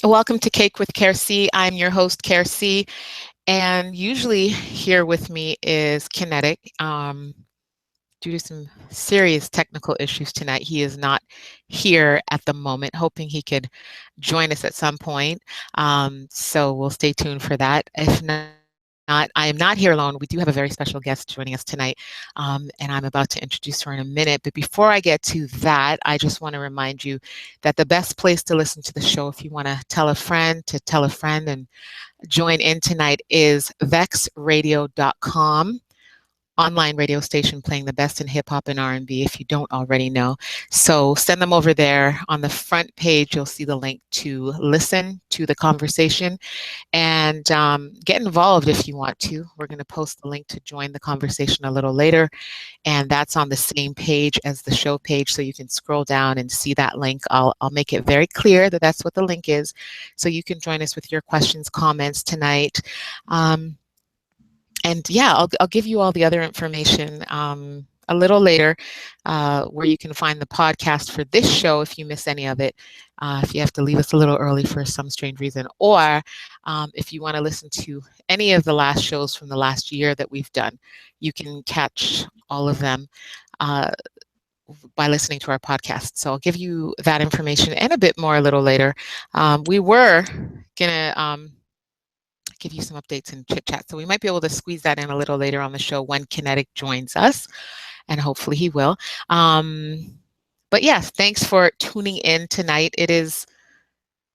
Welcome to Cake with Care C. I'm your host, Care C, and usually here with me is Kinetic. Due to some serious technical issues tonight, he is not here at the moment, hoping he could join us at some point. So we'll stay tuned for that. If not, I am not here alone. We do have a very special guest joining us tonight, and I'm about to introduce her in a minute. But before I get to that, I just want to remind you that the best place to listen to the show, if you want to tell a friend and join in tonight, is vexradio.com, online radio station playing the best in hip hop and R&B, if you don't already know. So send them over there. On the front page, you'll see the link to listen to the conversation and get involved if you want to. We're going to post the link to join the conversation a little later, and that's on the same page as the show page, so you can scroll down and see that link. I'll make it very clear that that's what the link is, so you can join us with your questions, comments tonight. And yeah, I'll give you all the other information a little later, where you can find the podcast for this show if you miss any of it, if you have to leave us a little early for some strange reason, or if you want to listen to any of the last shows from the last year that we've done, you can catch all of them uh, by listening to our podcast. So I'll give you that information and a bit more a little later. We were gonna give you some updates and chit chat. So we might be able to squeeze that in a little later on the show when Kinetic joins us, and hopefully he will. But yes, thanks for tuning in tonight. It is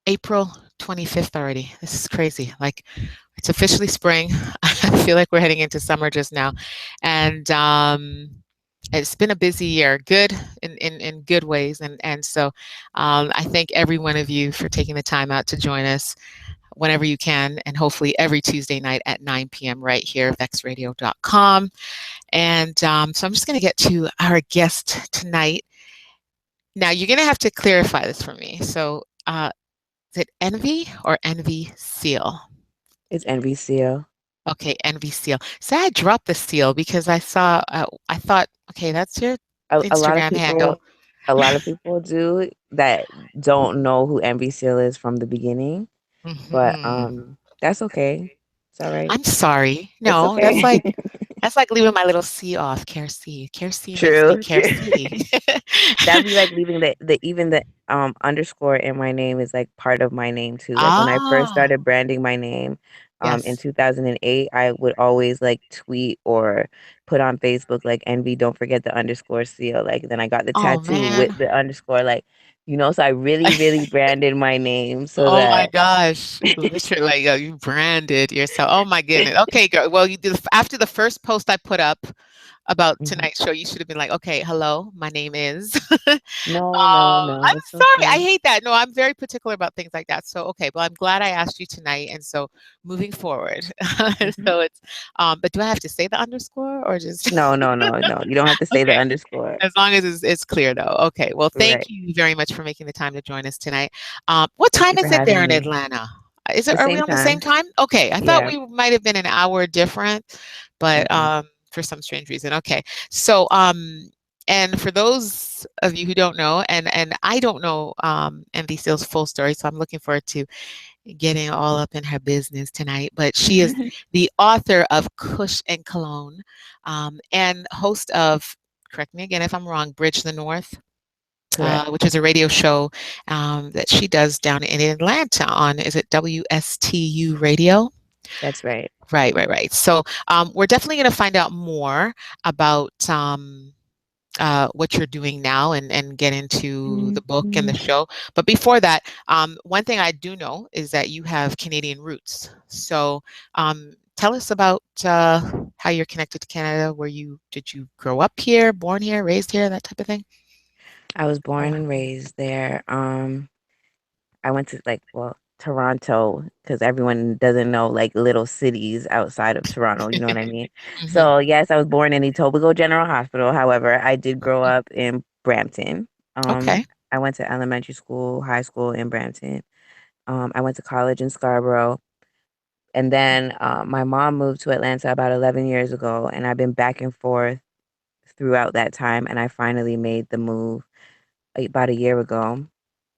April 25th already. This is crazy. Like, it's officially spring. I feel like we're heading into summer just now. And it's been a busy year, good in good ways. And so I thank every one of you for taking the time out to join us whenever you can, and hopefully every Tuesday night at 9 p.m. right here, vexradio.com. And so I'm just going to get to our guest tonight. Now, you're going to have to clarify this for me. So, is it Envy or Envy Seal? It's NVCO. Okay, Envy Seal. So I dropped the seal because I thought, okay, that's your A lot of Instagram handle. people, a lot of people do that don't know who NVCO is from the beginning, but Hmm. that's okay. It's all right. I'm sorry. It's No, okay. that's like leaving my little C off. Care C. Care C makes me True, care true. C. That'd be like leaving the even the underscore in my name is like part of my name too. Like when I first Ah, started branding my name in yes. 2008, I would always like tweet or put on Facebook like envy, don't forget the underscore seal. Like then I got the Oh tattoo with man. the underscore, like so I really, really branded my name so Oh my that gosh. Literally, like, you branded yourself. Oh my goodness. Okay, girl. Well, you did after the first post I put up about Mhm. tonight's show, you should have been like, okay, hello, my name is. No, no, no, I'm it's sorry. I okay. hate that. No, I'm very particular about things like that. So, okay, well, I'm glad I asked you tonight. And so moving forward, Mhm. so it's, but do I have to say the underscore or just, No, no, no, no. You don't have to say the okay, underscore. as long as it's clear though. Okay, well, thank Right. you very much for making the time to join us tonight. What Thank time you for is it there having in me. Atlanta? The Are we same on the same time. time? Okay, I thought Yeah. we might have been an hour different, but Mm-mm. for some strange reason. Okay, so and for those of you who don't know, and I don't know MV Steele's full story, so I'm looking forward to getting all up in her business tonight. But she is the author of Kush and Cologne, and host of, correct me again if I'm wrong, Bridge the North, Correct. which is a radio show that she does down in Atlanta on, is it WSTU Radio? That's right. Right, right, right. So we're definitely going to find out more about what you're doing now, and get into the book and the Mhm. show. But before that, one thing I do know is that you have Canadian roots. So tell us about how you're connected to Canada. Did you grow up here, born here, raised here, that type of thing? I was born and raised there. I went to like, well, Toronto, because everyone doesn't know like little cities outside of Toronto. You know what I mean? Hmm. So yes, I was born in Etobicoke General Hospital. However, I did grow up in Brampton. Okay. I went to elementary school, high school in Brampton. I went to college in Scarborough. And then my mom moved to Atlanta about 11 years ago, and I've been back and forth throughout that time. And I finally made the move about a year ago,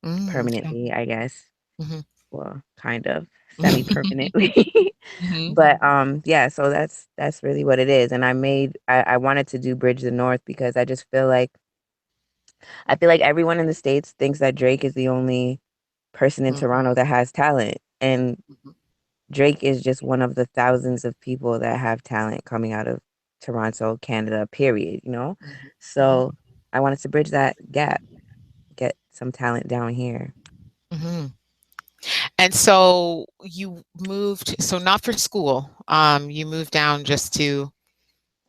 Mm, okay. permanently, I guess. Hmm. well, kind of semi-permanently. Mhm, But yeah, so that's really what it is. And I wanted to do Bridge the North because I feel like everyone in the States thinks that Drake is the only person in mhm, Toronto that has talent. And mhm, Drake is just one of the thousands of people that have talent coming out of Toronto, Canada, period, you know? mhm, mhm, So I wanted to bridge that gap, get some talent down here. mhm. And so you moved, so not for school, you moved down just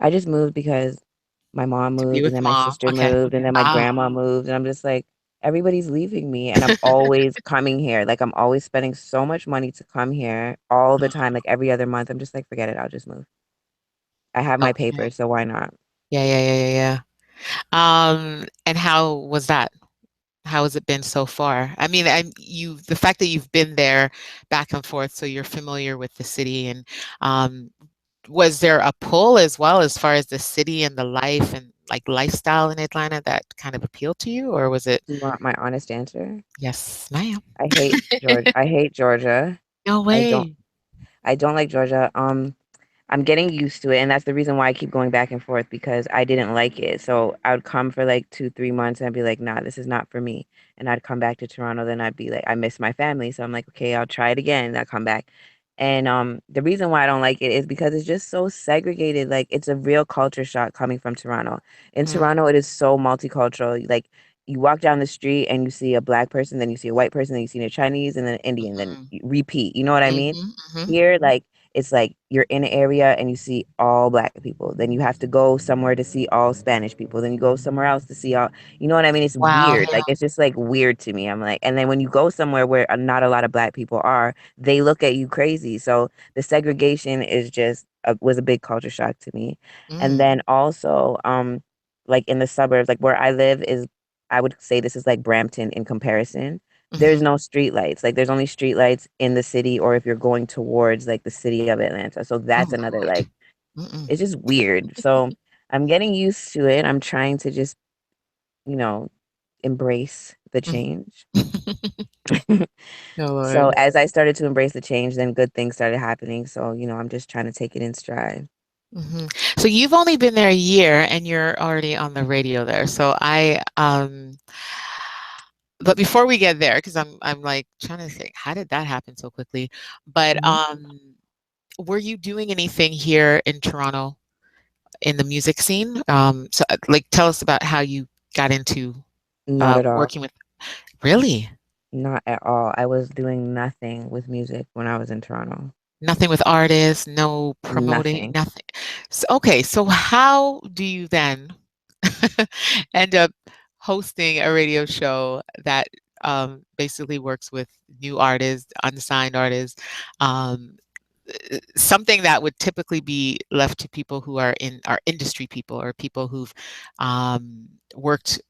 I just moved because my mom to be moved and with then my mom. sister Okay. moved and then my Ah. grandma moved and I'm just like everybody's leaving me and I'm always coming here. Like I'm always spending so much money to come here all the time, like every other month. I'm just like, forget it, I'll just move. I have my Okay. papers, so why not? Yeah, yeah, yeah, yeah, and how was that? How has it been so far? I mean, the fact that you've been there back and forth, so you're familiar with the city, and um, was there a pull as well as far as the city and the life and like lifestyle in Atlanta that kind of appealed to you, or was it, Do you want my honest answer? yes, ma'am? I hate Georgia. I hate Georgia. No I don't way. I don't like Georgia. I'm getting used to it, and that's the reason why I keep going back and forth because I didn't like it. So I would come for like 2, 3 months and I'd be like, nah, this is not for me. And I'd come back to Toronto, then I'd be like, I miss my family. So I'm like, okay, I'll try it again. And I come back. And the reason why I don't like it is because it's just so segregated. Like it's a real culture shock coming from Toronto. In Mm, Toronto, it is so multicultural. Like you walk down the street and you see a black person, then you see a white person, then you see a Chinese and then an Indian, then mhm, you repeat. You know what I mean? mhm, mhm. Here, like it's like you're in an area and you see all black people. Then you have to go somewhere to see all Spanish people. Then you go somewhere else to see all, you know what I mean? It's Wow. weird. Yeah. Like it's just like weird to me. I'm like, and then when you go somewhere where not a lot of black people are, they look at you crazy. So the segregation is just was a big culture shock to me. And Mm, then also, like in the suburbs, like where I live is, I would say this is like Brampton in comparison. There's mhm. no street lights. Like there's only street lights in the city or if you're going towards like the city of Atlanta. So Oh, that's another Lord. like Mm-mm. it's just weird. So I'm getting used to it. I'm trying to just, you know, embrace the Mhm. change. Oh, So Lord. as I started to embrace the change, then good things started happening. So, I'm just trying to take it in stride. Mhm. So you've only been there a year and you're already on the radio there. So but before we get there, because I'm like trying to think, how did that happen so quickly? But Mhm. were you doing anything here in Toronto in the music scene? So like tell us about how you got into Not at all. working with, really? Not at all. I was doing nothing with music when I was in Toronto. Nothing with artists, no promoting, Nothing. nothing. So, okay, so how do you then end up hosting a radio show that basically works with new artists, unsigned artists, um, something that would typically be left to people who are in our industry people or people who've worked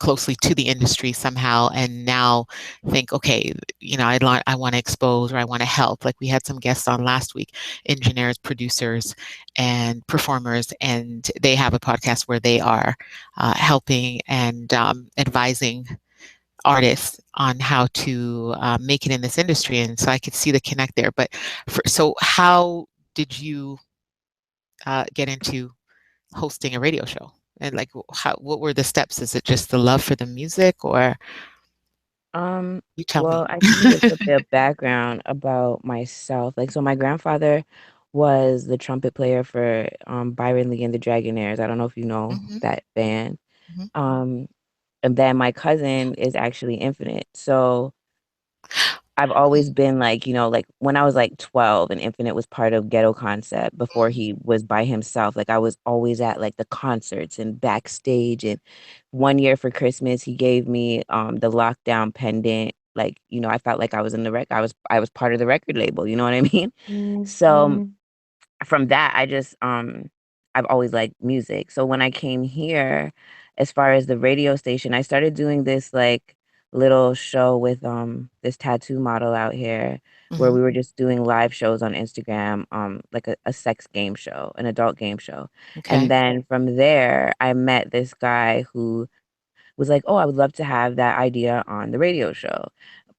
closely to the industry somehow and now think, okay, I want to expose or I want to help. Like we had some guests on last week, engineers, producers, and performers, and they have a podcast where they are helping and advising artists on how to make it in this industry. And so I could see the connect there. But so how did you get into hosting a radio show? And like, what were the steps? Is it just the love for the music, or you tell me? Well, I can give you a little bit of background about myself. Like, so my grandfather was the trumpet player for Byron Lee and the Dragonaires. I don't know if you know Hmm. that band. Hmm. Um, and then my cousin is actually Infinite. So I've always been like, like when I was like 12 and Infinite was part of Ghetto Concept before he was by himself, like I was always at like the concerts and backstage. And one year for Christmas, he gave me the lockdown pendant. Like, I felt like I was in the I was part of the record label, you know what I mean? So from that, I've always liked music. So when I came here, as far as the radio station, I started doing this like little show with this tattoo model out here where Hmm. we were just doing live shows on Instagram, like a sex game show, an adult game show. And Okay. then from there, I met this guy who was like, "Oh, I would love to have that idea on the radio show."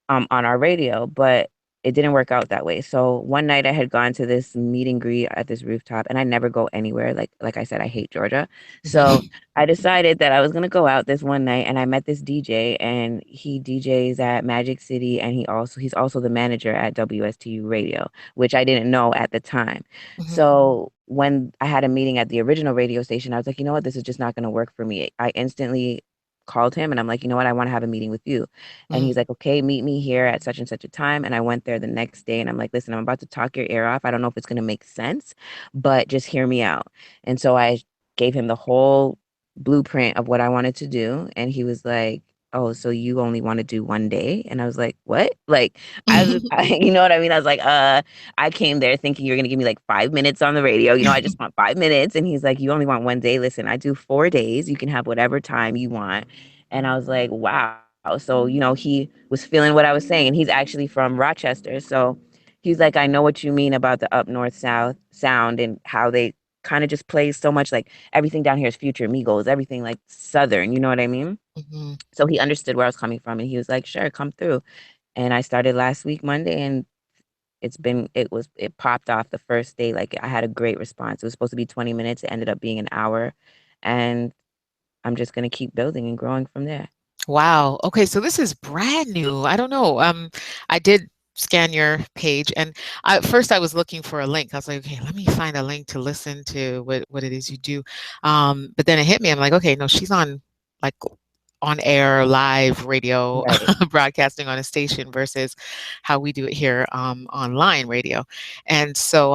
on our radio, but it didn't work out that way. So one night I had gone to this meet and greet at this rooftop, and I never go anywhere. Like I said, I hate Georgia. So I decided that I was gonna go out this one night, and I met this DJ, and he DJs at Magic City, and he's also the manager at WSTU Radio, which I didn't know at the time. Mhm, So when I had a meeting at the original radio station, I was like, you know what, this is just not gonna work for me. I instantly called him and I'm like, you know what, I want to have a meeting with you. And mhm, he's like, okay, meet me here at such and such a time. And I went there the next day and I'm like, listen, I'm about to talk your ear off. I don't know if it's going to make sense, but just hear me out. And so I gave him the whole blueprint of what I wanted to do. And he was like, oh, so you only want to do one day? And I was like, what? Like, mhm. you know what I mean? I was like, I came there thinking you're going to give me like 5 minutes on the radio. You know, I just want 5 minutes. And he's like, you only want one day. Listen, I do 4 days. You can have whatever time you want. And I was like, wow. So, he was feeling what I was saying. And he's actually from Rochester. So he's like, I know what you mean about the up north south sound and how they kind of just play so much like everything down here is future Migos, everything like southern, you know what I mean? Mhm. So he understood where I was coming from and he was like, sure, come through. And I started last week, Monday, and it popped off the first day. Like I had a great response. It was supposed to be 20 minutes. It ended up being an hour. And I'm just going to keep building and growing from there. Wow. Okay, so this is brand new. I don't know. I did scan your page, and at first I was looking for a link. I was like, okay, let me find a link to listen to what it is you do. But then it hit me. I'm like, okay, no, she's on like on air live radio Right. broadcasting on a station versus how we do it here online radio. And so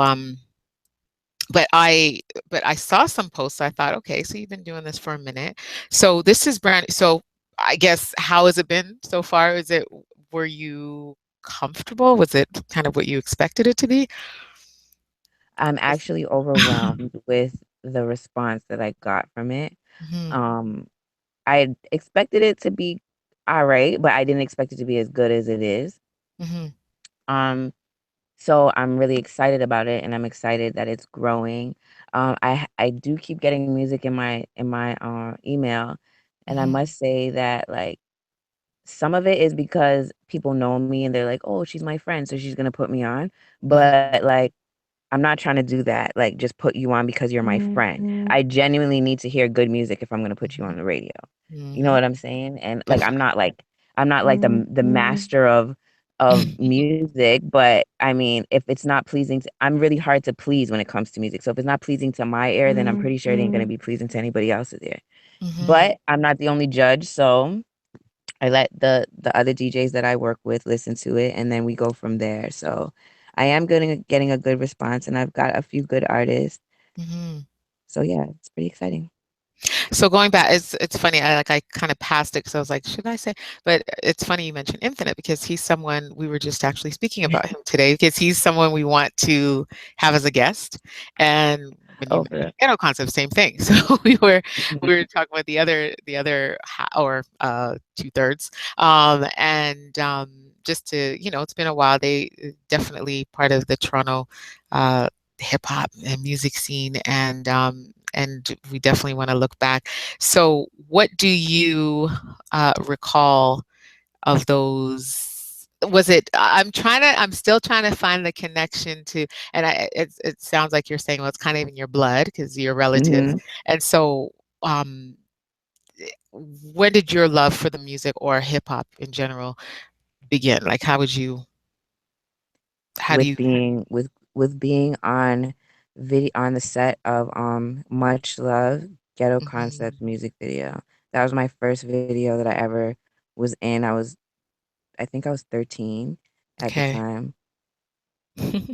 but I saw some posts. I thought, okay, so you've been doing this for a minute. So this is brand. So I guess how has it been so far? Were you comfortable? Was it kind of what you expected it to be? I'm actually overwhelmed with the response that I got from it. Hmm. Um, I expected it to be all right, but I didn't expect it to be as good as it is. Hmm. Um, so I'm really excited about it, and I'm excited that it's growing. I do keep getting music in my email, and I Hmm. must say that like some of it is because people know me and they're like, oh, she's my friend, so she's gonna put me on. Hmm. But like I'm not trying to do that, like, just put you on because you're my friend. I genuinely need to hear good music if I'm gonna put you on the radio. You know Hmm. what I'm saying? And, like, Definitely. I'm not like the master of music, but, I mean, if it's not pleasing to I'm really hard to please when it comes to music, so if it's not pleasing to my ear, then I'm pretty sure it ain't gonna be pleasing to anybody else's ear. Hmm. But I'm not the only judge, so I let the other DJs that I work with listen to it, and then we go from there. So I am getting a good response, and I've got a few good artists. Hmm. So yeah, it's pretty exciting. So going back, it's funny. I kind of passed it because I was like, should I say? But it's funny you mentioned Infinite because he's someone we were just actually speaking about him today because he's someone we want to have as a guest. And when you Oh, mentioned for ghetto concept, same thing. So we were talking about or 2/3, and just to it's been a while. They definitely part of the Toronto. Hip hop and music scene, and we definitely want to look back. So, what do you recall of those? Was it? I'm still trying to find the connection to, and it sounds like you're saying, well, it's kind of in your blood because you're relatives, hmm and so. Um, when did your love for the music or hip hop in general begin? Like, how do with you? being on video on the set of Much Love Ghetto Mhm. Concepts music video. That was my first video that I ever was in. I think I was 13 at the Okay. time.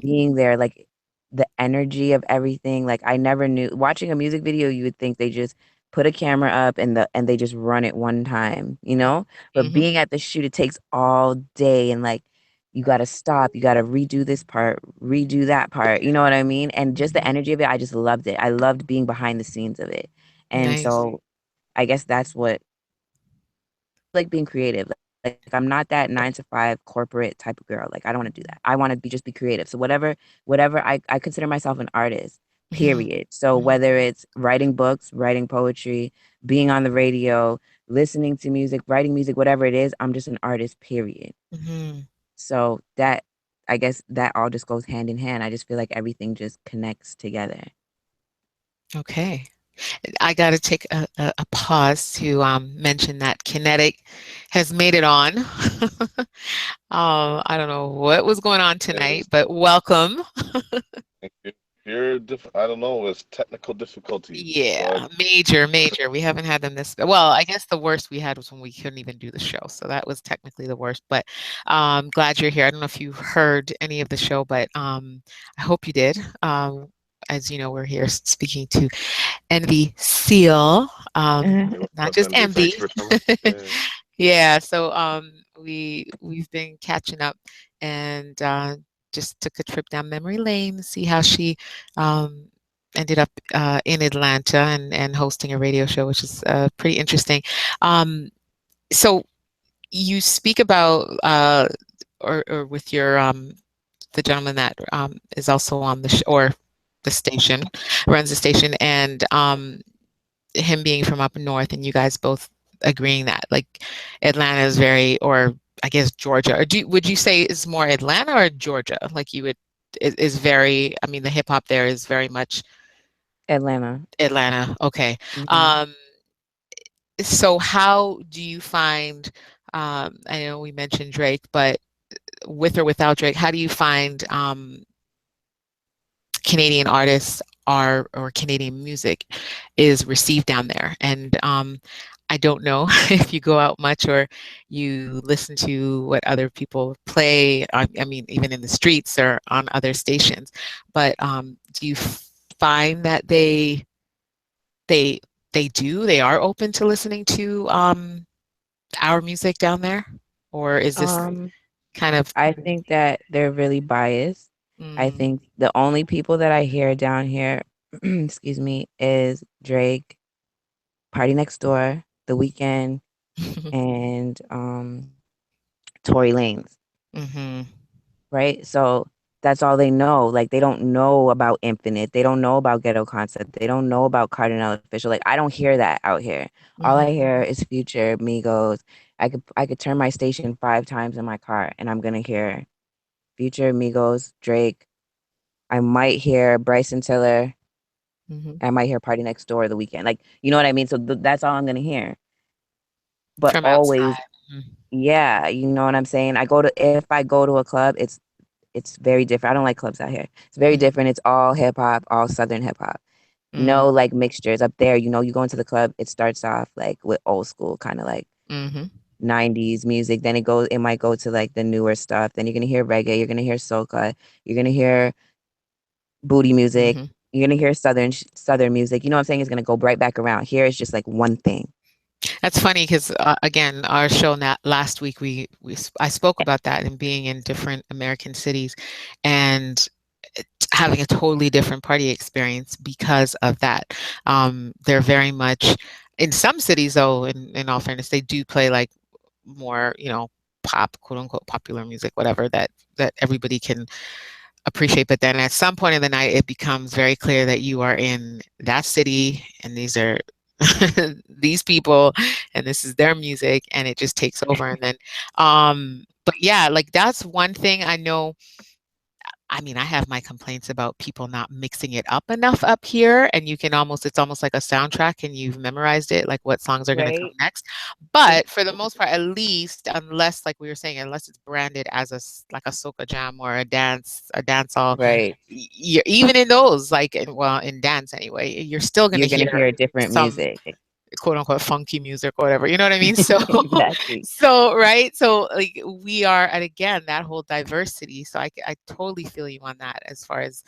Being there, like, the energy of everything, like, I never knew watching a music video, you would think they just put a camera up and they just run it one time, you know? But Hmm. being at the shoot, it takes all day and, like, you gotta stop, you gotta redo this part, redo that part, you know what I mean? And just the Hmm. energy of it, I just loved it. I loved being behind the scenes of it. And Nice. so, I guess that's what like being creative. Like I'm not that 9 to 5 corporate type of girl. Like I don't want to do that. I want to be just be creative. So whatever I consider myself an artist. Hmm. Period. So Hmm. whether it's writing books, writing poetry, being on the radio, listening to music, writing music, whatever it is. I'm just an artist, period. Mhm. So that, I guess that all just goes hand in hand. I just feel like everything just connects together. Okay. I got to take a pause to mention that Kinetic has made it on. I don't know what was going on tonight, Yes, but welcome. I don't know, it's technical difficulties, but Yeah, major, major. We haven't had them this well, I guess the worst we had was when we couldn't even do the show. So that was technically the worst. But glad you're here. I don't know if you heard any of the show, but I hope you did. As you know, we're here speaking to Envy Seal, hey, what's not up, just Envy? Thanks Envy. for coming. Yeah. Yeah, so we've been catching up and just took a trip down memory lane to see how she um, ended up in Atlanta and hosting a radio show, which is pretty interesting. Um, so you speak about or with your the gentleman that is also on the or the station runs the station and him being from up north and you guys both agreeing that like Atlanta is very, or I guess Georgia, or would you say is more Atlanta or Georgia? Like you would is very, I mean, the hip hop there is very much Atlanta. Atlanta. Okay. Hmm. Um, so how do you find, I know we mentioned Drake, but with or without Drake, how do you find Canadian artists are or Canadian music is received down there. And I don't know if you go out much or you listen to what other people play. I mean, even in the streets or on other stations. But do you find that they they are open to listening to our music down there, or is this Um, kind of I think that they're really biased. I mm, think the only people that I hear down here, excuse me, is Drake, Party Next Door, The Weeknd, and Tory Lanez, hmm right? So that's all they know. Like they don't know about Infinite. They don't know about Ghetto Concept. They don't know about Cardinal Official. Like I don't hear that out here. All I hmm hear is Future, Migos. I could turn my station 5 times in my car and I'm gonna hear Future, Migos, Drake. I might hear Bryson Tiller. hmm I might hear Party Next Door the weekend. Like, you know what I mean? So that's all I'm gonna hear. But from always, outside? Mhm. yeah, you know what I'm saying? If I go to a club, it's very different. I don't like clubs out here. It's very Mhm. different. It's all hip hop, all southern hip hop. Mm, No like mixtures up there. You go into the club, it starts off like with old school, kind of like mhm, 90s music. Then it might go to like the newer stuff. Then you're gonna hear reggae, you're gonna hear soca, you're gonna hear booty music. mhm. You're gonna hear southern music. You know what I'm saying? It's gonna go right back around. Here it's just like one thing. That's funny because again, our show last week I spoke about that and being in different American cities, and having a totally different party experience because of that. They're very much in some cities, though. In all fairness, they do play like more, pop, quote unquote, popular music, whatever that everybody can appreciate. But then at some point in the night, it becomes very clear that you are in that city and these are these people and this is their music and it just takes over. And then, but yeah, like that's one thing I know. I mean, I have my complaints about people not mixing it up enough up here, and you can it's almost like a soundtrack, and you've memorized it, like what songs are going to come Right? next. But for the most part, at least, unless, like we were saying, unless it's branded as like a soca jam or a dance hall, Right. you're even in those, like, well, in dance anyway, you're still going to You're gonna hear hear different some music. quote unquote funky music or whatever. You know what I mean? So, Exactly. so right. So like we are, and again, that whole diversity. So I totally feel you on that as far as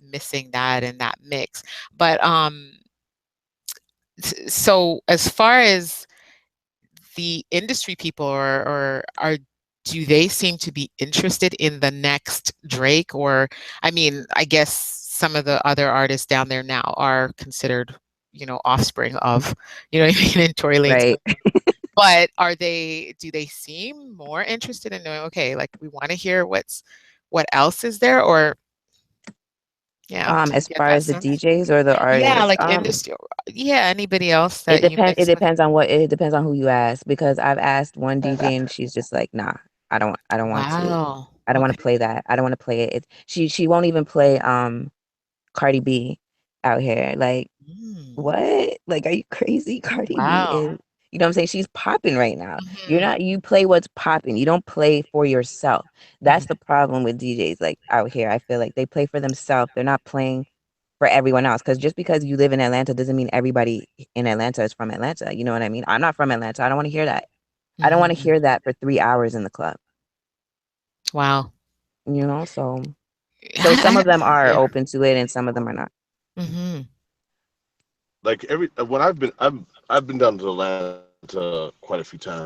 missing that and that mix. But so as far as the industry people or are do they seem to be interested in the next Drake? Or I mean, I guess some of the other artists down there now are considered, offspring of, what I mean, in Tory Lanez. Right. But do they seem more interested in knowing, okay, like we want to hear what else is there? Or Yeah. Do you As get far that as the sense? DJs or the Yeah, artists, like industry. Yeah, anybody else that you it mix with? depends on it depends on who you ask, because I've asked one DJ and she's just like, "Nah, I don't want to. Wow. I don't want Okay. to play that. I don't want to play it." She won't even play Cardi B out here. Like, Mm. what? Like, are you crazy? Cardi B Wow. is, you know what I'm saying? She's popping right now. Mhm. You play what's popping. You don't play for yourself. That's Mhm. the problem with DJs like out here. I feel like they play for themselves. They're not playing for everyone else. Because just because you live in Atlanta doesn't mean everybody in Atlanta is from Atlanta. You know what I mean? I'm not from Atlanta. I don't want to hear that. I don't want to Mhm. hear that for 3 hours in the club. Wow. You know, so some I of them are yeah. open to it and some of them are not. Mhm. Like every when I've been down to Atlanta quite a few times, and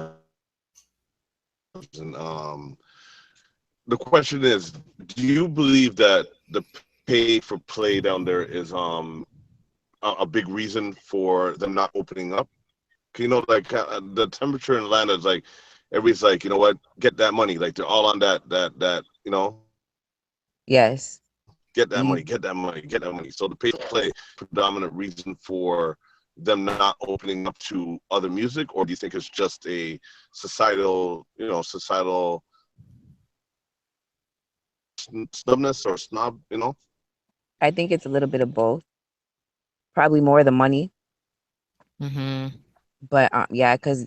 the question is, do you believe that the pay for play down there is a big reason for them not opening up? 'Cause, you know, like the temperature in Atlanta is like everybody's like, you know what, get that money. Like they're all on that, you know, Yes. get that money, You get that money, get that money. So the pay for play predominant reason for them not opening up to other music, or do you think it's just a societal, societal snubness or snob, I think it's a little bit of both. Probably more the money, Mhm. but yeah, because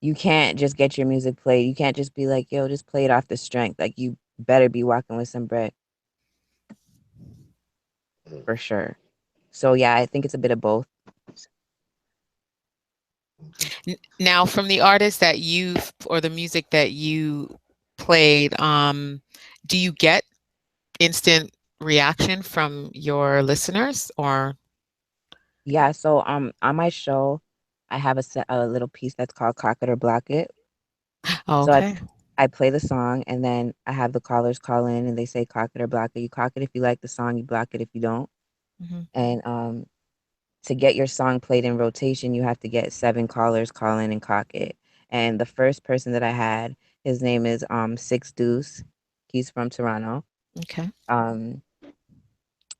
you can't just get your music played. You can't just be like, yo, just play it off the strength. Like, you better be walking with some bread for sure. So yeah, I think it's a bit of both. Now, from the artists that you or the music that you played, do you get instant reaction from your listeners or Yeah, so on my show, I have a little piece that's called Cock It or Block It. oh, So okay. I play the song and then I have the callers call in and they say cock it or block it. You cock it if you like the song, you block it if you don't. Mhm. And to get your song played in rotation, you have to get 7 callers call in and cock it. And the first person that I had, his name is Six Deuce. He's from Toronto. Okay. Um,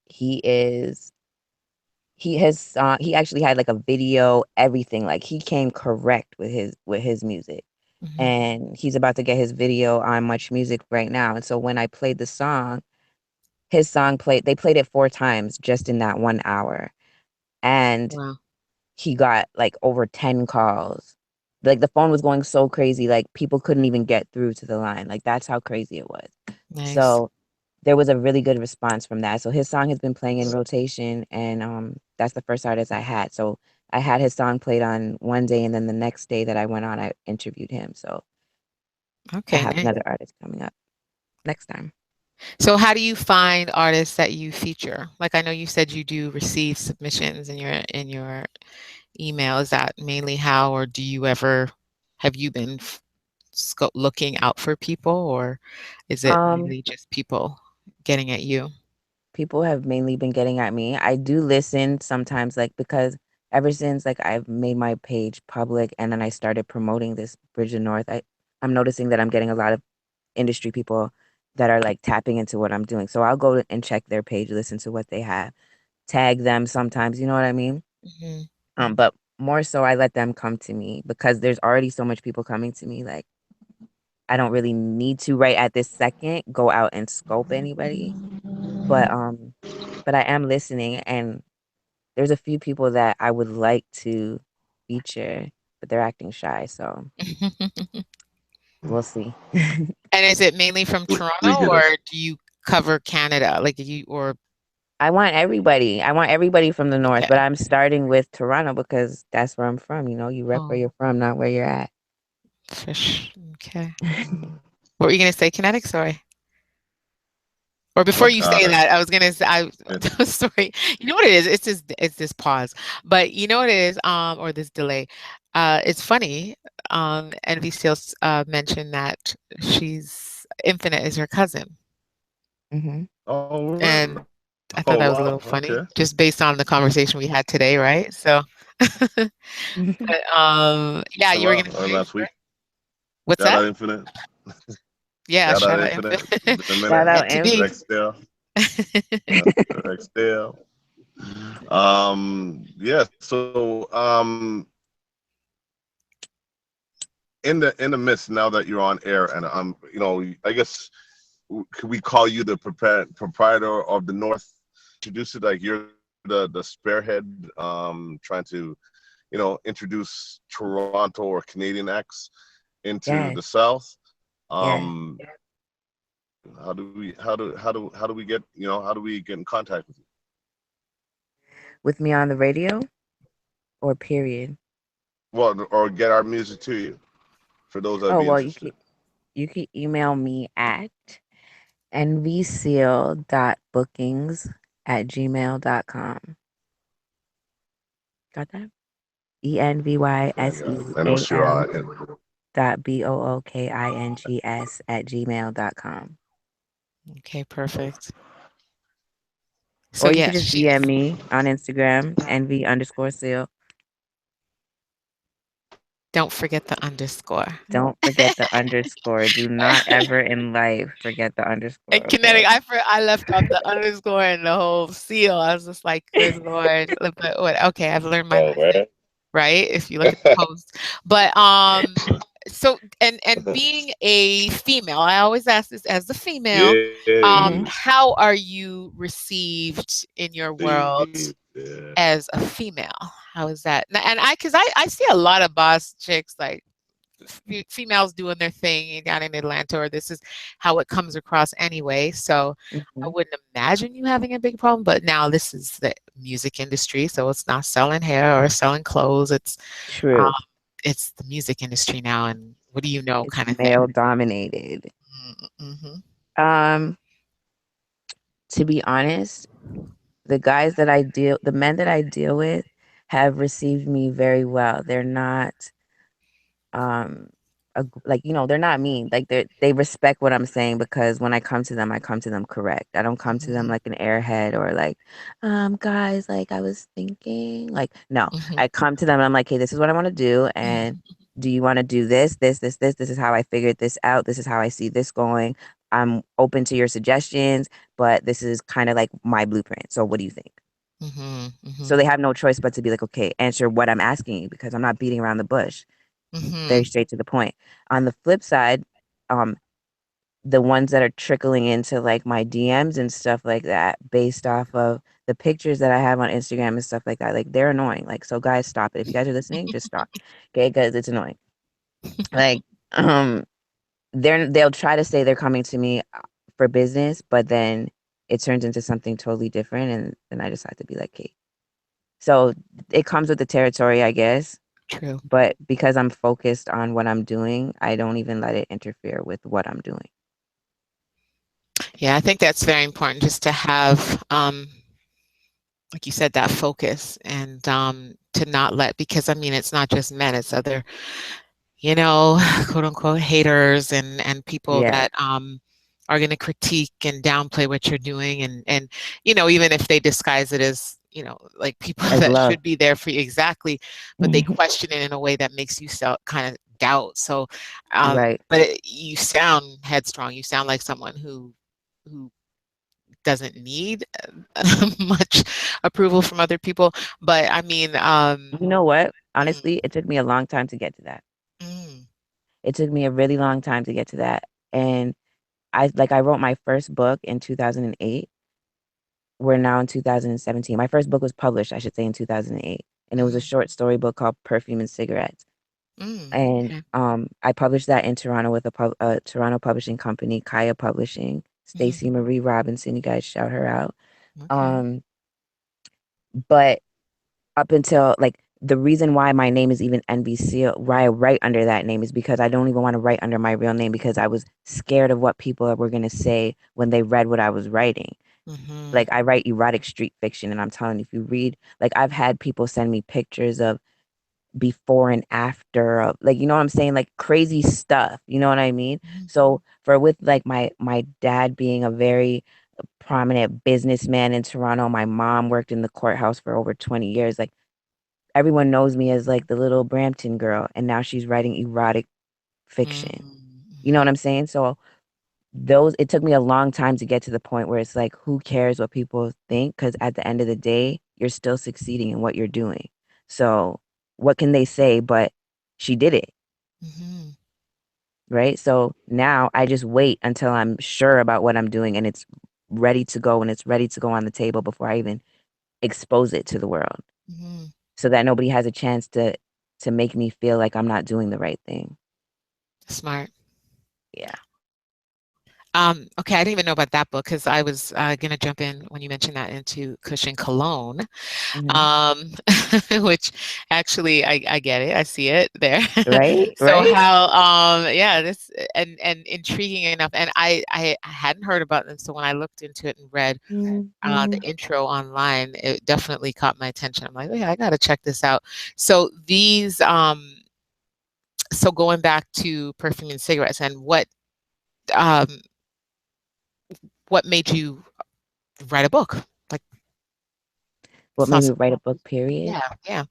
he is he actually had like a video, everything. Like, he came correct with his music. Mhm. And he's about to get his video on Much Music right now. And so when I played the song, his song played they played it 4 times just in that 1 hour. And Wow. he got like over 10 calls. Like, the phone was going so crazy, like people couldn't even get through to the line. Like, that's how crazy it was. Nice. So there was a really good response from that. So his song has been playing in rotation, and that's the first artist I had. So I had his song played on one day, and then the next day that I went on, I interviewed him. So I Okay, have nice. another artist coming up next time. So how do you find artists that you feature? Like I know you said you do receive submissions in your email. Is that mainly how, or do you ever have you been looking out for people, or is it Um, really just people getting at you? People have mainly been getting at me. I do listen sometimes, like, because ever since, like, I've made my page public and then I started promoting this Bridge of North, I'm noticing that I'm getting a lot of industry people that are like tapping into what I'm doing. So I'll go and check their page, listen to what they have, tag them sometimes, you know what I mean? Mhm. But more so I let them come to me because there's already so much people coming to me. Like, I don't really need to right at this second go out and scope anybody. But but I am listening, and there's a few people that I would like to feature, but they're acting shy, so we'll see. And is it mainly from we Toronto, get or us. do you cover Canada? Like you or I want everybody. I want everybody from the north, but okay. I'm starting with Toronto because that's where I'm from. You know, you rep where Oh, you're from, not where you're at. fish. Okay. What were you gonna say, Kinetic? Sorry. Or Oh before you say God, that, I was gonna say, sorry. You know what it is? It's this pause. But you know what it is, or this delay. It's funny. Envy Seals mentioned that she's Infinite is her cousin. Hmm. oh really? And I Oh thought that was a wow, little okay. funny, just based on the conversation we had today, right? So, but, yeah, you were gonna Or say, last week. sorry? What's Shout that? out Infinite. Yeah, Shout out shout out Infinite. Infinite. The minute Shout out, Meant to Inf. be. next still. That's correct. Still. Yeah. So, in the midst now that you're on air, and I guess could we call you the proprietor of the North? Introduce it like you're the spearhead, trying to introduce Toronto or Canadian acts into Yes, the South. yes. Um, how do we get how do we get in contact with you? With me on the radio or period? Well, or get our music to you for those that Oh be well, interested. you can email me at nvseal.bookings@gmail.com. Got that? And what's your ENVYSEAL dot BOOKINGS@gmail.com. Okay, perfect. So Or you could yes, just she DM me on Instagram, NV_seal. don't forget the underscore. Don't forget the underscore. Do not ever in life forget the underscore, And okay? kinetic, I left out the underscore and the whole seal. I was just like, good Lord. But what okay, I've learned my Oh lesson, man. right? If you look at the post. But so and being a female, I always ask this as a female, Yeah. Mhm. how are you received in your world Yeah. as a female? How is that? And because I see a lot of boss chicks like females doing their thing down in Atlanta, or this is how it comes across anyway. So I Mhm. wouldn't imagine you having a big problem. But now this is the music industry, so it's not selling hair or selling clothes. Um, True. it's the music industry now, and what do you know, It's kind of thing. male dominated. Mm-hmm. Um, to be honest, the men that I deal with have received me very well. They're not um like they're not mean, like they respect what I'm saying, because when I come to them correct. I don't come to them Mm-hmm. like an airhead or like guys, like I was thinking, like no, Mm-hmm. I come to them and I'm like, hey, this is what I want to do, and do you want to do this is how I figured this out, this is how I see this going. I'm open to your suggestions, but this is kind of like my blueprint, so what do you think? Mm-hmm. Mm-hmm. So they have no choice but to be like, okay, answer what I'm asking you, because I'm not beating around the bush, Mm-hmm. very straight to the point. On the flip side, um, the ones that are trickling into like my DMs and stuff like that, based off of the pictures that I have on Instagram and stuff like that, like they're annoying. Like, so guys, stop it. If you guys are listening, just stop. Okay, because it's annoying. Like, um, they'll try to say they're coming to me for business, but then it turns into something totally different, and then I just have to be like, okay. So it comes with the territory, I guess. True. But because I'm focused on what I'm doing, I don't even let it interfere with what I'm doing. Yeah, I think that's very important just to have, like you said, that focus and to not let, because I mean, it's not just men, it's other, quote unquote haters and people Yeah, that are going to critique and downplay what you're doing and even if they disguise it as like people as that love. should be there for you exactly, but they question it in a way that makes you kind of doubt. So, Right. but you sound headstrong. You sound like someone who doesn't need much approval from other people. But I mean, You know what? mm, Honestly, it took me a long time to get to that. mm, It took me a really long time to get to that. And I wrote my first book in 2008. We're now in 2017. My first book was published, I should say, in 2008. And it was a mhm, short story book called Perfume and Cigarettes. And okay. I published that in Toronto with a Toronto publishing company, Kaya Publishing. Mhm, Stacey Marie Robinson, you guys shout her out. okay. Um, but up until like the reason why my name is even NBC, why I write under that name, is because I don't even want to write under my real name, because I was scared of what people were going to say when they read what I was writing. Mhm, Like, I write erotic street fiction, and I'm telling you, if you read, like, I've had people send me pictures of before and after of, like, you know what I'm saying, like crazy stuff, you know what I mean? mhm, So for with like my dad being a very prominent businessman in Toronto, my mom worked in the courthouse for over 20 years, like everyone knows me as like the little Brampton girl, and now she's writing erotic fiction. mm, You know what mhm, I'm saying? So it took me a long time to get to the point where it's like, who cares what people think? Because at the end of the day, you're still succeeding in what you're doing. So what can they say? But she did it, Mhm. right? So now I just wait until I'm sure about what I'm doing and it's ready to go and it's ready to go on the table before I even expose it to the world, Mhm. so that nobody has a chance to make me feel like I'm not doing the right thing. Smart. Yeah. Okay, I didn't even know about that book because I was gonna jump in when you mentioned that into Cushion Cologne, Hmm. um, which actually I get it, I see it there. Right. So Right. how yeah, this and intriguing enough, and I hadn't heard about them, so when I looked into it and read the Hmm. intro online, it definitely caught my attention. I'm like, oh yeah, I gotta check this out. So these so going back to perfume and cigarettes, and um what made you write a book? Like, What made thoughts. me write a book, period? Yeah, yeah.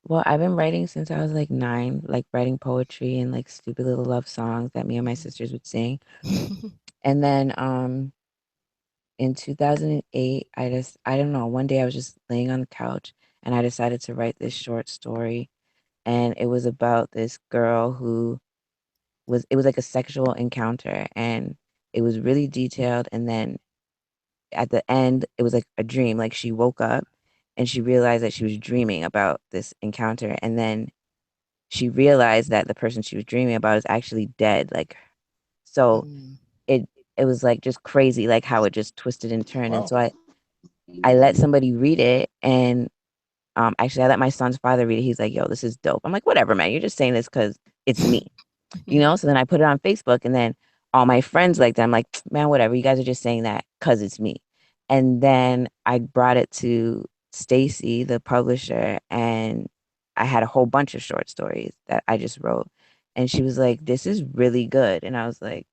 Well, I've been writing since I was like 9, like writing poetry and like stupid little love songs that me and my sisters would sing. And then in 2008, I don't know, one day I was just laying on the couch and I decided to write this short story. And it was about this girl who it was like a sexual encounter and it was really detailed. And then at the end, it was like a dream. Like she woke up and she realized that she was dreaming about this encounter. And then she realized that the person she was dreaming about is actually dead. Like, so Mm, it it was like just crazy, like how it just twisted and turned. And Wow. so I let somebody read it, and actually I let my son's father read it. He's like, "Yo, this is dope." I'm like, "Whatever, man. You're just saying this because it's me." So then I put it on Facebook, and then all my friends like that. I'm like, man, whatever. You guys are just saying that because it's me. And then I brought it to Stacy, the publisher, and I had a whole bunch of short stories that I just wrote. And she was like, "This is really good." And I was like,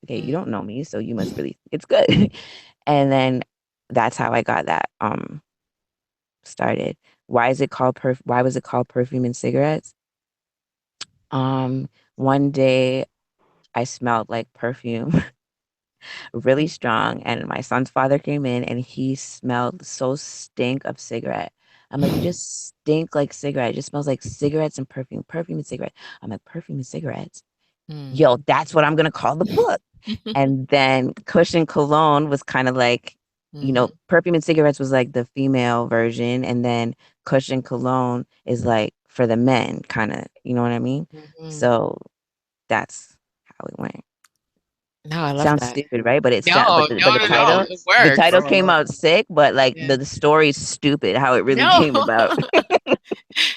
"Okay, you mm, don't know me, so you must really think it's good." And then that's how I got that started. Why was it called Perfume and Cigarettes? One day I smelled like perfume really strong, and my son's father came in and he smelled so stink of cigarette. I'm like, "You just stink like cigarette. It just smells like cigarettes and perfume, perfume and cigarette." I'm like, "Perfume and cigarettes. mm. Yo, that's what I'm gonna call the book." And then Cushion Cologne was kind of like, Mhm, perfume and cigarettes was like the female version, and then Cushion Cologne is like for the men, kind of, you know what I mean? mhm. So that's how it went. No, I love Sounds that. stupid, right? But No, no, but the no, No, no, title it the works. title no, came no. out sick, but like Yeah. the story's stupid how it really No. came about.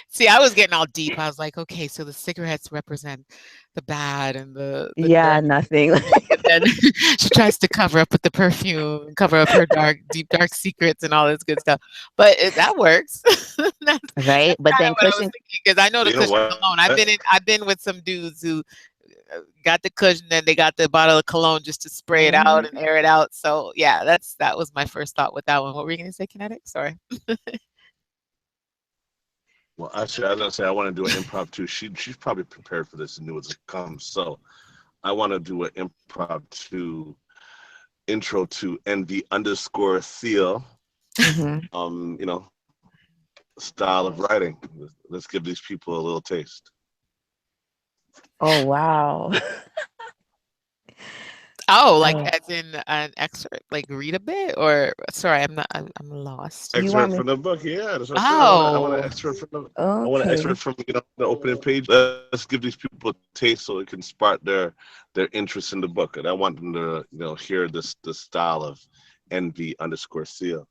See, I was getting all deep. I was like, okay, so the cigarettes represent the bad and the Yeah, dirty nothing. thing, and then she tries to cover up with the perfume and cover up her deep, dark secrets and all this good stuff. But that works. That's Right? But kind then of what I was Cushion, thinking because I know the You know cushion what? cologne. I've been with some dudes who got the cushion and they got the bottle of cologne just to spray it out mhm. and air it out. So yeah, that was my first thought with that one. What were you going to say, Kinetic? Sorry. Well, actually, I was gonna say I want to do an improv too. She's probably prepared for this and knew what's come. So I want to do an improv to intro to NV underscore seal. Mhm. You know, style of writing. Let's give these people a little taste. Oh wow. Oh, like Oh, as in an excerpt, like read a bit, or sorry, I'm lost. you want Excerpt me? from the book. Yeah, that's what I said. I want to Oh, excerpt from the. I want to Okay. excerpt from the opening page. Let's give these people a taste so it can spark their interest in the book, and I want them to hear this style of NV underscore seal.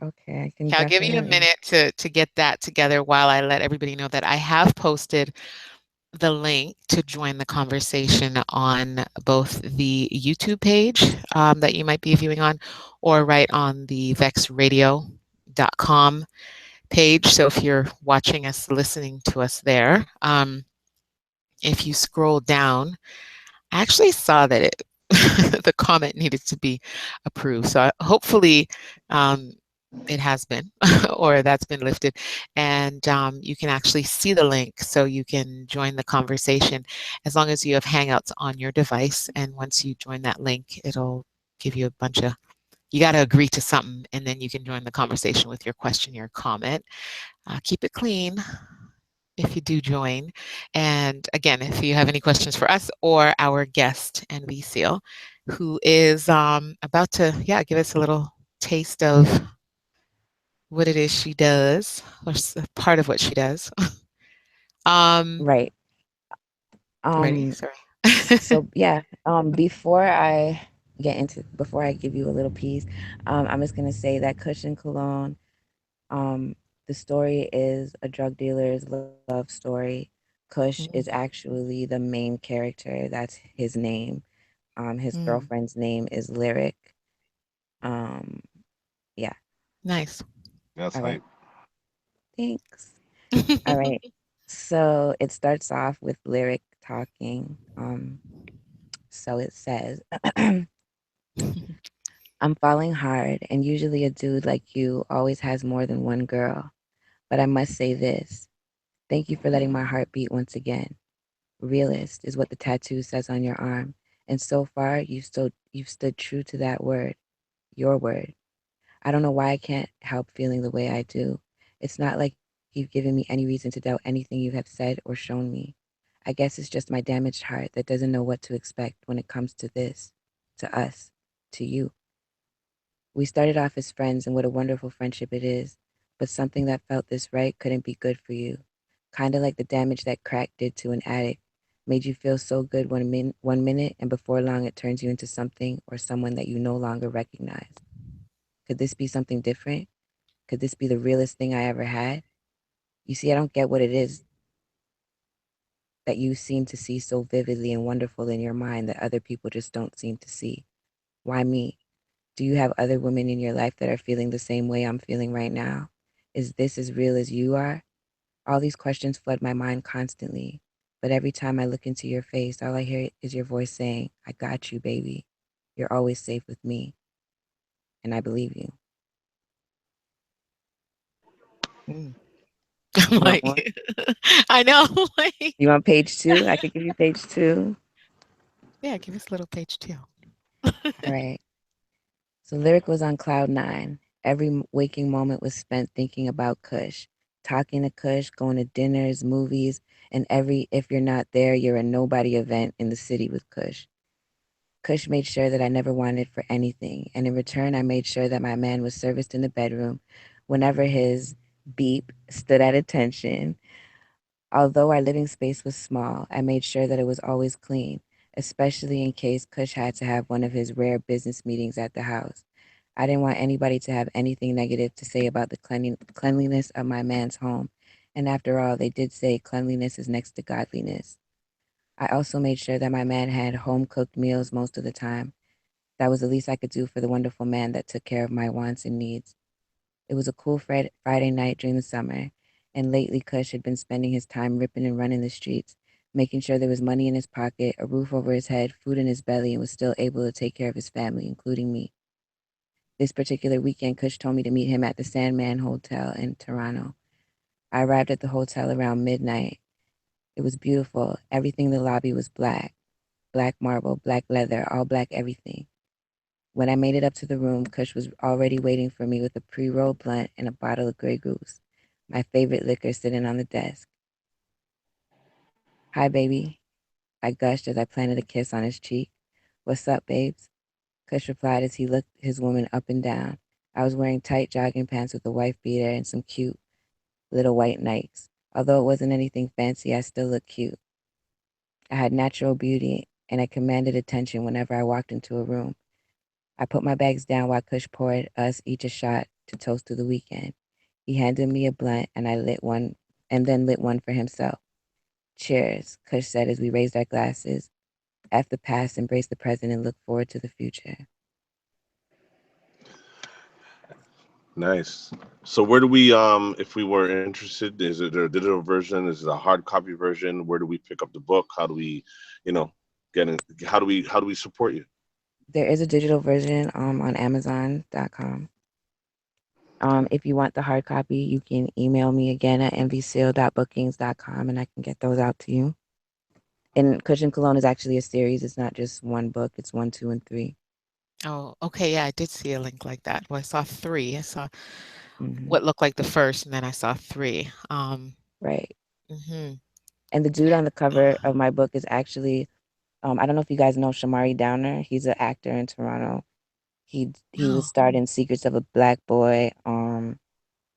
Okay, I can okay, I'll give you a definitely. minute to get that together while I let everybody know that I have posted the link to join the conversation on both the YouTube page that you might be viewing on, or right on the vexradio.com page. So if you're watching us, listening to us there, if you scroll down, I actually saw that the comment needed to be approved. So hopefully, um, it has been, or that's been lifted, and you can actually see the link, so you can join the conversation as long as you have Hangouts on your device. And once you join that link, it'll give you a bunch of, you got to agree to something, and then you can join the conversation with your question, your comment. Keep it clean if you do join. And again, if you have any questions for us or our guest, NV Seal, who is about to, yeah, give us a little taste of what it is she does, or part of what she does. um, Right. ready? Um, Sorry. so yeah, before I give you a little piece, I'm just gonna say that Cushion Cologne, um, the story is a drug dealer's love story. Kush is Mm, actually the main character. That's his name. His mm, girlfriend's name is Lyric. Um, yeah. nice. That's All right. hype. Thanks. All right. So it starts off with Lyric talking. So it says, I'm falling hard, and usually a dude like you always has more than one girl. But I must say this: thank you for letting my heart beat once again. Realist is what the tattoo says on your arm. And so far, you've stood true to that word, your word. I don't know why I can't help feeling the way I do. It's not like you've given me any reason to doubt anything you have said or shown me. I guess it's just my damaged heart that doesn't know what to expect when it comes to this, to us, to you. We started off as friends, and what a wonderful friendship it is. But something that felt this right couldn't be good for you. Kind of like the damage that crack did to an addict. Made you feel so good one minute, and before long it turns you into something or someone that you no longer recognize. Could this be something different? Could this be the realest thing I ever had? You see, I don't get what it is that you seem to see so vividly and wonderful in your mind that other people just don't seem to see. Why me? Do you have other women in your life that are feeling the same way I'm feeling right now? Is this as real as you are? All these questions flood my mind constantly. But every time I look into your face, all I hear is your voice saying, I got you, baby. You're always safe with me. And I believe you. Mm. I'm You want like, more? I know. Like, You want page two? I could give you page two. yeah, give us a little page two. All right. So Lyric was on cloud nine. Every waking moment was spent thinking about Kush, talking to Kush, going to dinners, movies, and every if you're not there, you're a nobody event in the city with Kush. Kush made sure that I never wanted for anything, and in return, I made sure that my man was serviced in the bedroom whenever his beep stood at attention. Although our living space was small, I made sure that it was always clean, especially in case Kush had to have one of his rare business meetings at the house. I didn't want anybody to have anything negative to say about the cleanliness of my man's home. And after all, they did say cleanliness is next to godliness. I also made sure that my man had home cooked meals most of the time. That was the least I could do for the wonderful man that took care of my wants and needs. It was a cool Friday night during the summer, and lately Kush had been spending his time ripping and running the streets, making sure there was money in his pocket, a roof over his head, food in his belly, and was still able to take care of his family, including me. This particular weekend, Kush told me to meet him at the Sandman Hotel in Toronto. I arrived at the hotel around midnight. It was beautiful. Everything in the lobby was black, black marble, black leather, all black everything. When I made it up to the room, Kush was already waiting for me with a pre-rolled blunt and a bottle of Grey Goose, my favorite liquor, sitting on the desk. Hi, baby, I gushed as I planted a kiss on his cheek. What's up, babes? Kush replied as he looked his woman up and down. I was wearing tight jogging pants with a wife beater and some cute little white Nikes. Although it wasn't anything fancy, I still looked cute. I had natural beauty, and I commanded attention whenever I walked into a room. I put my bags down while Kush poured us each a shot to toast to the weekend. He handed me a blunt, and I lit one, and then lit one for himself. Cheers, Kush said as we raised our glasses. F the past, embrace the present, and look forward to the future. Nice. So where do we if we were interested, is it a digital version? Is it a hard copy version? Where do we pick up the book? How do we, you know, get in, how do we support you? There is a digital version on Amazon.com. If you want the hard copy, you can email me again at mvseal.bookings.com and I can get those out to you. And Cushion Cologne is actually a series. It's not just one book. It's 1, 2, and 3. Oh, okay. Yeah, I did see a link like that. Well, I saw three. I saw Hmm. what looked like the first, and then I saw three. Right. Mhm. And the dude on the cover of my book is actually, I don't know if you guys know Shamari Downer. He's an actor in Toronto. He was Oh, starring Secrets of a Black Boy.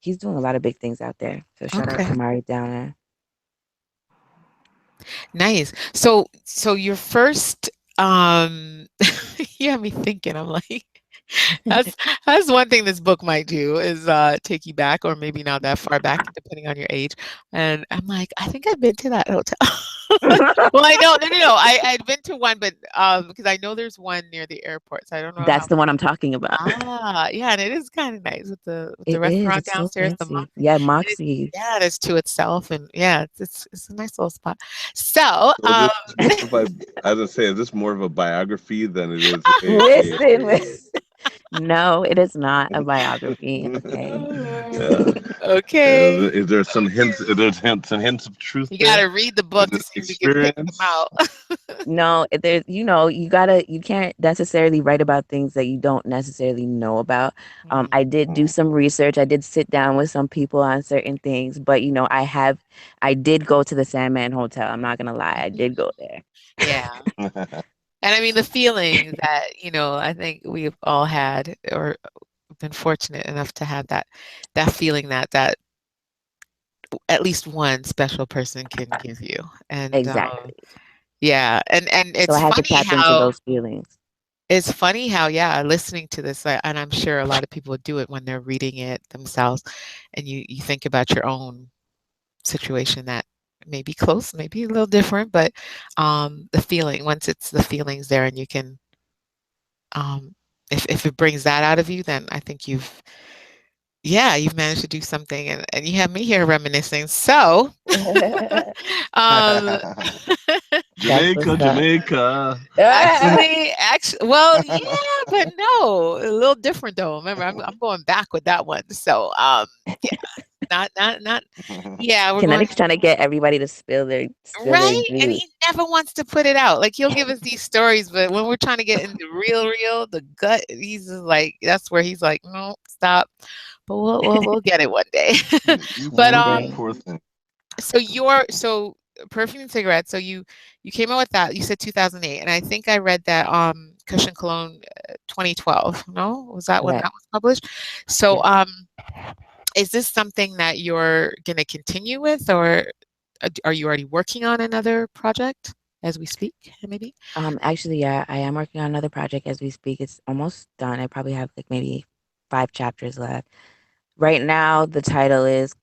He's doing a lot of big things out there. So shout out okay. Shamari Downer. Nice. So your first, you have me thinking. I'm like, that's that's one thing this book might do is take you back, or maybe not that far back, depending on your age. And I'm like, I think I've been to that hotel. Well, I know, no. I'd been to one, but because I know there's one near the airport, so I don't know That's how. the one I'm talking about. Yeah, and it is kind of nice with the It is. restaurant It's so downstairs, the fancy. Moxie. Yeah, And it, Moxie. yeah, it is to itself, and yeah, it's a nice little spot. So, So this is more of a, as I say, is this more of a biography than it is Listen, listen. No, it is not a biography. Okay. oh Lord. uh, Okay, is there some hints? Is there some hints of truth you got there to read the in book to this see if you can pick them experience? out. No, there's, you can't necessarily write about things that you don't necessarily know about. Mhm. I did do Mm. some research. I did sit down with some people on certain things, but I did go to the Sandman Hotel. I'm not gonna lie, I did go there. Yeah. And I mean, the feeling that, I think we've all had or been fortunate enough to have that feeling that at least one special person can give you. And Exactly. yeah, and So I had to tap into those feelings. it's funny how, yeah, listening to this, and I'm sure a lot of people do it when they're reading it themselves, and you think about your own situation that may be close, maybe a little different, but the feeling, once it's the feelings there and you can, um, if it brings that out of you, then I think you've managed to do something, and you have me here reminiscing. So, um, That's Jamaica, what's up. Jamaica. actually, well, yeah, but no, a little different though. Remember, I'm going back with that one. So, yeah, not, yeah, we're going. Kinetic's trying to get everybody to spill their Right? And juice. he never wants to put it out. Like he'll give us these stories, but when we're trying to get into real, the gut, he's just like, that's where he's like, no, stop. But we'll get it one day. But One day. Poor thing. so perfume and cigarettes. So you came out with that. You said 2008, and I think I read that Cushion Cologne 2012. No, was that when that Correct. was published? So Yes. is this something that you're going to continue with, or are you already working on another project as we speak, maybe? Actually, yeah, I am working on another project as we speak. It's almost done. I probably have like maybe 5 chapters left. Right now, the title is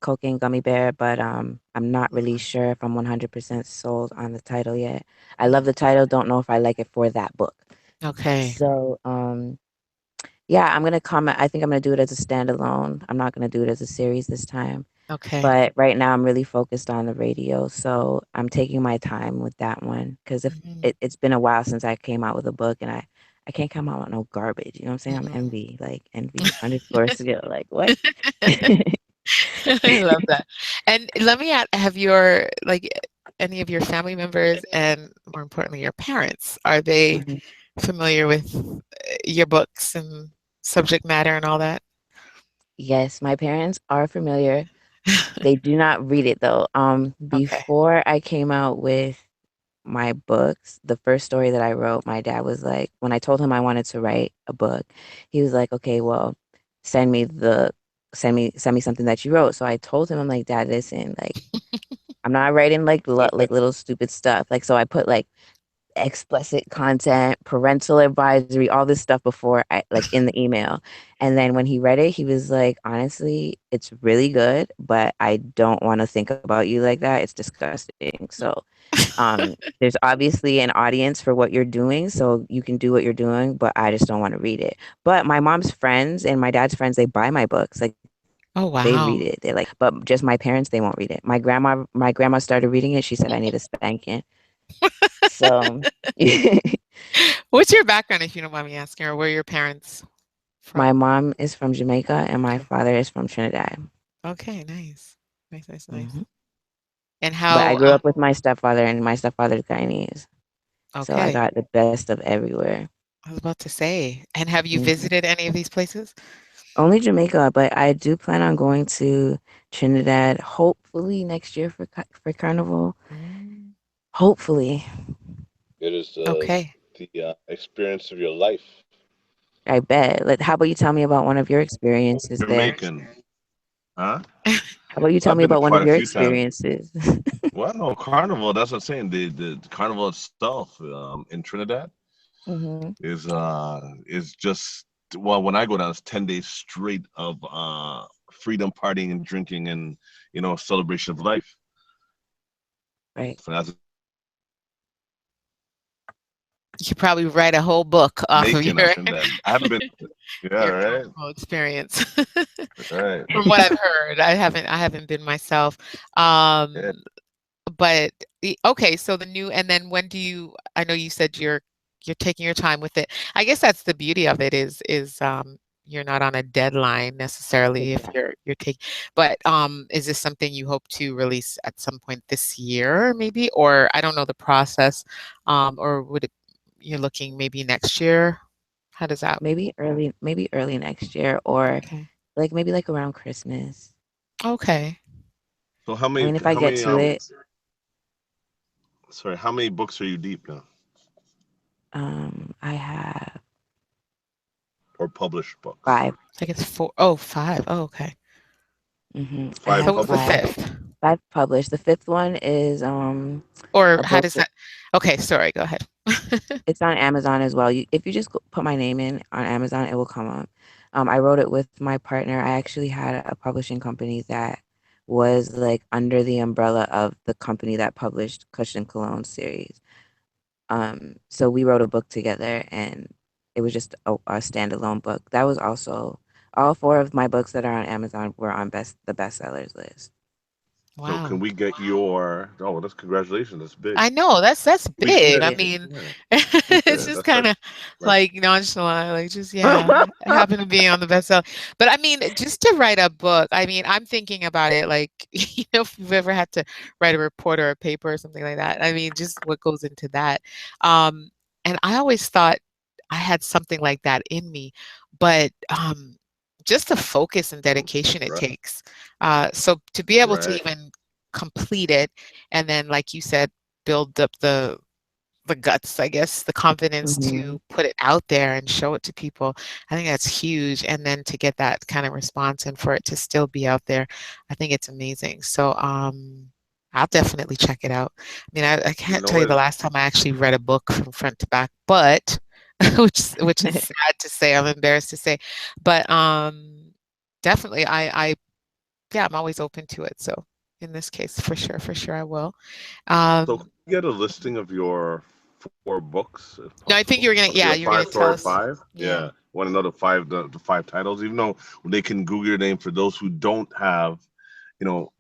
Cocaine Gummy Bear, but I'm not really Mm, sure if I'm 100% sold on the title yet. I love mm, the title, don't know if I like it for that book. okay. So, yeah, I'm gonna comment. I think I'm gonna do it as a standalone. I'm not gonna do it as a series this time. Okay. But right now, I'm really focused on the radio, so I'm taking my time with that one because if Mhm, it's been a while since I came out with a book, and I can't come out with no garbage. You know what I'm saying? I'm mhm. envy, like envy underscore skill. Like what? I love that. And let me ask, have any of your family members and more importantly, your parents, are they Mhm. familiar with your books and subject matter and all that? Yes, my parents are familiar. They do not read it though. Okay. Before I came out with my books, the first story that I wrote, my dad was like, when I told him I wanted to write a book, he was like, okay, well, send me the send me something that you wrote. So I told him, I'm like, Dad, listen, like I'm not writing like like little stupid stuff. Like so I put like explicit content, parental advisory, all this stuff before I like in the email. And then when he read it, he was like, honestly, it's really good, but I don't want to think about you like that. It's disgusting. So there's obviously an audience for what you're doing, so you can do what you're doing, but I just don't want to read it. But my mom's friends and my dad's friends, they buy my books. Like they read it. They're Oh, like, wow. but just my parents, they won't read it. My grandma started reading it. She said I need a spanking. So What's your background, if you don't mind me asking, or were your parents? My from? mom is from Jamaica and my Okay. father is from Trinidad. Okay, nice. Nice, nice, nice. Hmm. And But I how, grew up with my stepfather, and my stepfather's Guyanese, so I okay, got the best of everywhere. I was about to say, and have you Hmm. visited any of these places? Only Jamaica, but I do plan on going to Trinidad hopefully next year for for Carnival. Mm, Hopefully, It is okay. the experience of your life. I bet. Like, how about you tell me about one of your experiences there? Jamaican, huh? How about you tell I've me been to about one quite of a your few times. experiences? Well, no, Carnival. That's what I'm saying. The Carnival itself in Trinidad Hmm. is just well. When I go down, it's 10 days straight of freedom, partying, and drinking, and celebration of life. Right. So that's You could probably write a whole book off of Jamaican at Trinidad. I haven't been. Yeah, your right, carnival experience. right. From what I've heard, I haven't been myself. Yeah. But okay, so the new, and then when do you, I know you said you're taking your time with it. I guess that's the beauty of it is you're not on a deadline necessarily if Exactly. you're taking, but is this something you hope to release at some point this year maybe, or I don't know the process, or would it, you're looking maybe next year? How does that? Maybe early next year, or Okay. like maybe like around Christmas. Okay. So how I many mean, if I how get many to it, sorry, how many books are you deep now, I have or published books? 5. I think it's four, oh, five. Oh, okay. I Five have So what's the published. 5. fifth? 5 published. The fifth one is Or a how book. does that? Okay, sorry, go ahead. It's on Amazon as well. If you just put my name in on Amazon, it will come up. I wrote it with my partner. I actually had a publishing company that was like under the umbrella of the company that published Cushion Cologne series. So we wrote a book together, and it was just a standalone book. That was also all 4 of my books that are on Amazon were on the bestsellers list. So can Wow. we get your? Oh, that's congratulations. That's big. I know that's We Thank big. get. I you. mean, Yeah. it's Okay. just That's kind of like. like nonchalant, like just yeah, it happened to be on the bestseller. But I mean, just to write a book, I mean, I'm thinking about it like if you've ever had to write a report or a paper or something like that. I mean, just what goes into that. Um, and I always thought I had something like that in me, but just the focus and dedication it Right. takes. So to be able to Right. even complete it, and then, like you said, build up the guts, I guess, the confidence Hmm. to put it out there and show it to people. I think that's huge. And then to get that kind of response and for it to still be out there, I think it's amazing. So I'll definitely check it out. I mean, I You can't tell know you the it. last time I actually read a book from front to back, but which is sad to say, I'm embarrassed to say. But definitely yeah, I'm always open to it. So in this case, for sure I will. So can Um, we get a listing of your 4 books, if no, I think possible, of yeah, your you were gonna five tell story us. five? Yeah. Yeah. Want to know the 5 titles? Even though they can Google your name for those who don't have,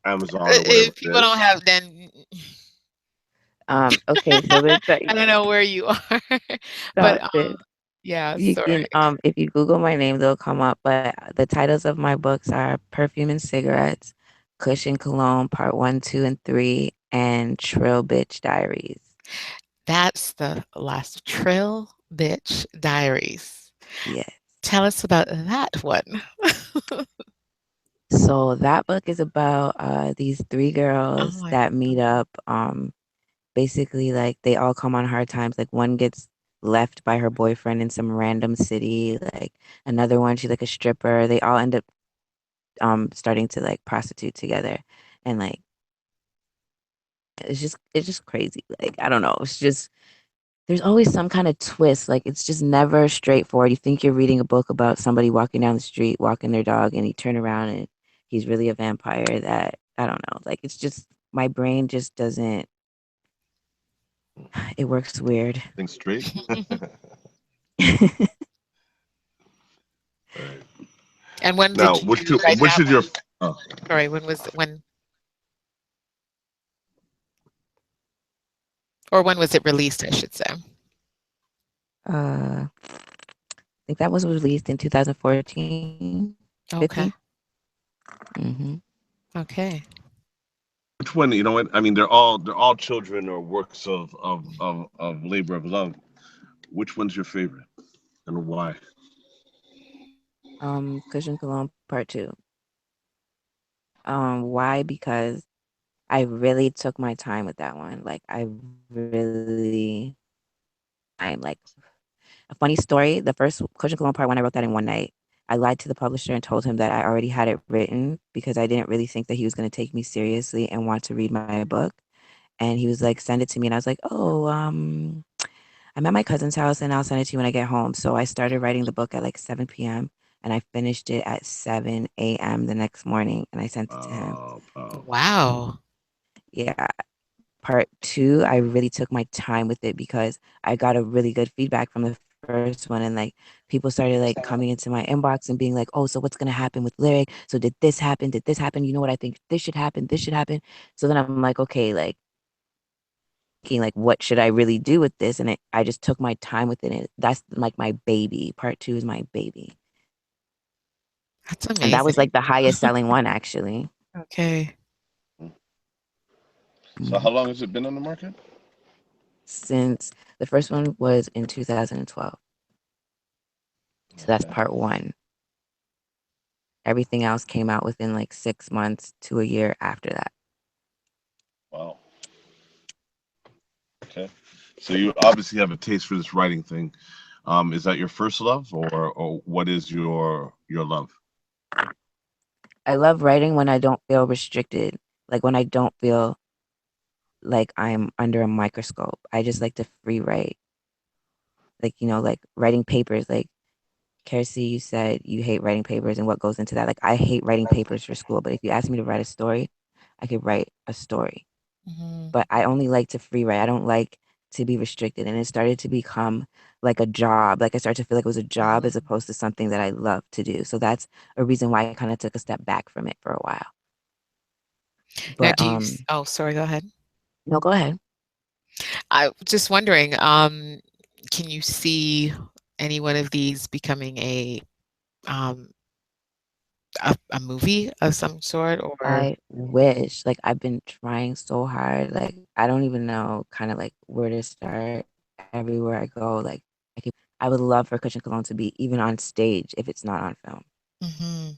Amazon or whatever If it people don't is. have, then Okay, so I don't know where you are. But stop this. yeah, You sorry. can if you Google my name, they'll come up. But the titles of my books are Perfume and Cigarettes, Cushion Cologne Part 1, 2, and 3, and Trill Bitch Diaries. That's the last Trill Bitch Diaries. Yes. Tell us about that one. So that book is about these 3 Oh girls my, that meet up. Basically, like they all come on hard times. Like one gets left by her boyfriend in some random city. Like another one, she's like a stripper. They all end up starting to like prostitute together, and like it's just crazy. Like I don't know. It's just there's always some kind of twist. Like it's just never straightforward. You think you're reading a book about somebody walking down the street, walking their dog, and you turn around and he's really a vampire. That I don't know. Like it's just my brain just doesn't. It works weird. Think straight. Right. and when Now, did you write which that is one? your? Oh, Sorry, when was when when was it released, I should say? I think that was released in 2014, 15. Okay. Mm-hmm. Okay. Which one? You know what? I mean, they're all children or works of labor of love. Which one's your favorite and why? Cushion Cologne Part Two. Why? Because I really took my time with that one. Like I really time. Like a funny story. The first Cushion Cologne Part One, I wrote that in one night. I lied to the publisher and told him that I already had it written because I didn't really think that he was going to take me seriously and want to read my book. And he was like, "Send it to me," and I was like, "Oh, I'm at my cousin's house, and I'll send it to you when I get home." So I started writing the book at like 7 p.m. and I finished it at 7 a.m. the next morning, and I sent it to him. Oh. Wow. Yeah, part two, I really took my time with it because I got a really good feedback from the first one. And like people started like coming into my inbox and being like, oh, so what's going to happen with Lyric? So did this happen? Did this happen? You know what? I think this should happen. This should happen. So then I'm like, okay, like thinking like, what should I really do with this? And I just took my time with it. And that's like my baby. Part two is my baby. That's And that was amazing. like the highest selling one actually. Okay. So how Mhm. long has it been on the market? Since the first one was in 2012. So that's Okay. part one. Everything else came out within like 6 months to a year after that. Wow. Okay. So you obviously have a taste for this writing thing. Is that your first love, or what is your love? I love writing when I don't feel restricted, like when I don't feel like I'm under a microscope. I just like to free write. Like, like writing papers. Like, Kersey, you said you hate writing papers and what goes into that. Like, I hate writing papers for school, but if you ask me to write a story, I could write a story. Hmm. But I only like to free write. I don't like to be restricted. And it started to become like a job. Like I started to feel like it was a job as opposed to something that I love to do. So that's a reason why I kind of took a step back from it for a while. Now, But oh, sorry, go ahead. no, go ahead. I was just wondering, can you see any one of these becoming um, a movie of some sort, or I wish. Like I've been trying so hard. Like I don't even know kind of like where to start everywhere I go. Like I would love for Cushion Cologne to be even on stage if it's not on film. Mhm.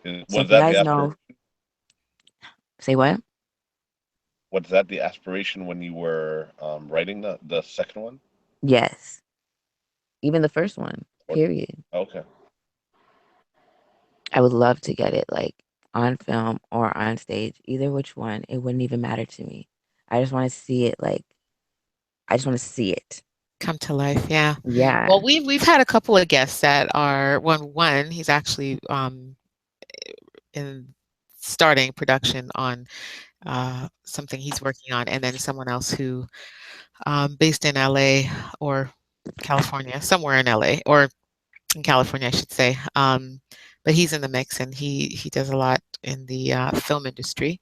So Was if you that the guys know, say what? was that the aspiration when you were writing the second one? Yes. Even the first one, Or period. okay. I would love to get it like on film or on stage, either which one. It wouldn't even matter to me. I just want to see it like I just want to see it. Come to life, yeah. Yeah. Well, we've had a couple of guests that are one, he's actually in starting production on something he's working on, and then someone else who based in LA or California, somewhere in LA or in California, I should say. But he's in the mix, and he does a lot in the film industry.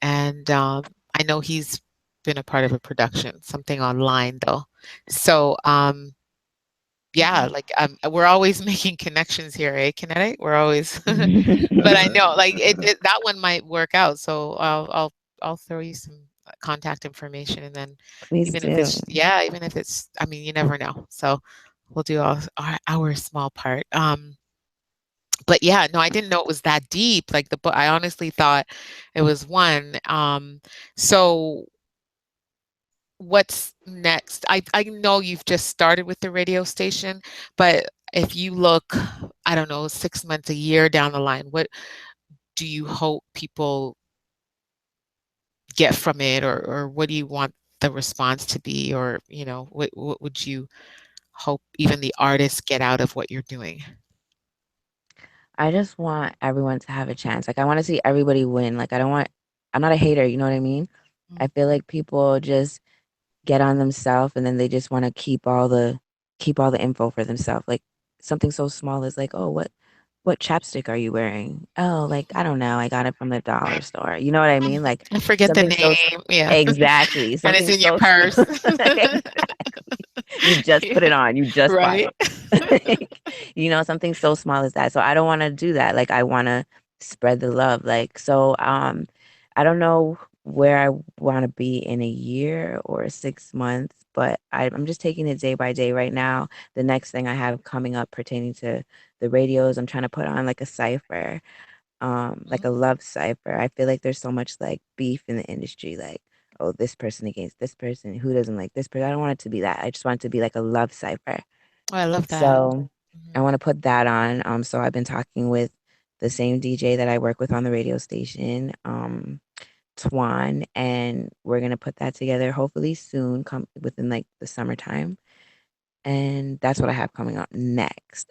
And I know he's been a part of a production, something online though. So yeah, Hmm. like we're always making connections here, eh, Kinetic? We're always, but I know like that one might work out. So I'll throw you some contact information, and then Please even if do. it's yeah, even if it's, I mean, you never know. So we'll do our small part. But yeah, no, I didn't know it was that deep. Like the book, I honestly thought it was one. So what's next? I know you've just started with the radio station, but if you look, I don't know, 6 months, a year down the line, what do you hope people get from it, or what do you want the response to be, or what would you hope even the artists get out of what you're doing? I just want everyone to have a chance. Like I want to see everybody win. Like I'm not a hater, you know what I mean? I feel like people just get on themselves and then they just want to keep all the info for themselves. Like something so small as like, "Oh, what chapstick are you wearing?" "Oh, like I don't know. I got it from the dollar store." You know what I mean? Like I forget the something so name. Yeah. exactly. And it's Something in your so purse. exactly. You just put it on. You just bought Right? it. Like, something so small as that. So I don't want to do that. Like, I want to spread the love. Like, so I don't know where I want to be in a year or 6 months, but I'm just taking it day by day right now. The next thing I have coming up pertaining to the radios, I'm trying to put on like a cipher, like a love cipher. I feel like there's so much like beef in the industry, like, oh, this person against this person, who doesn't like this person. I don't want it to be that. I just want it to be like a love cipher. Oh, I love that. So I Mhm. want to put that on. So I've been talking with the same DJ that I work with on the radio station, Twan, and we're gonna put that together hopefully soon, come within like the summertime. And that's what I have coming up next.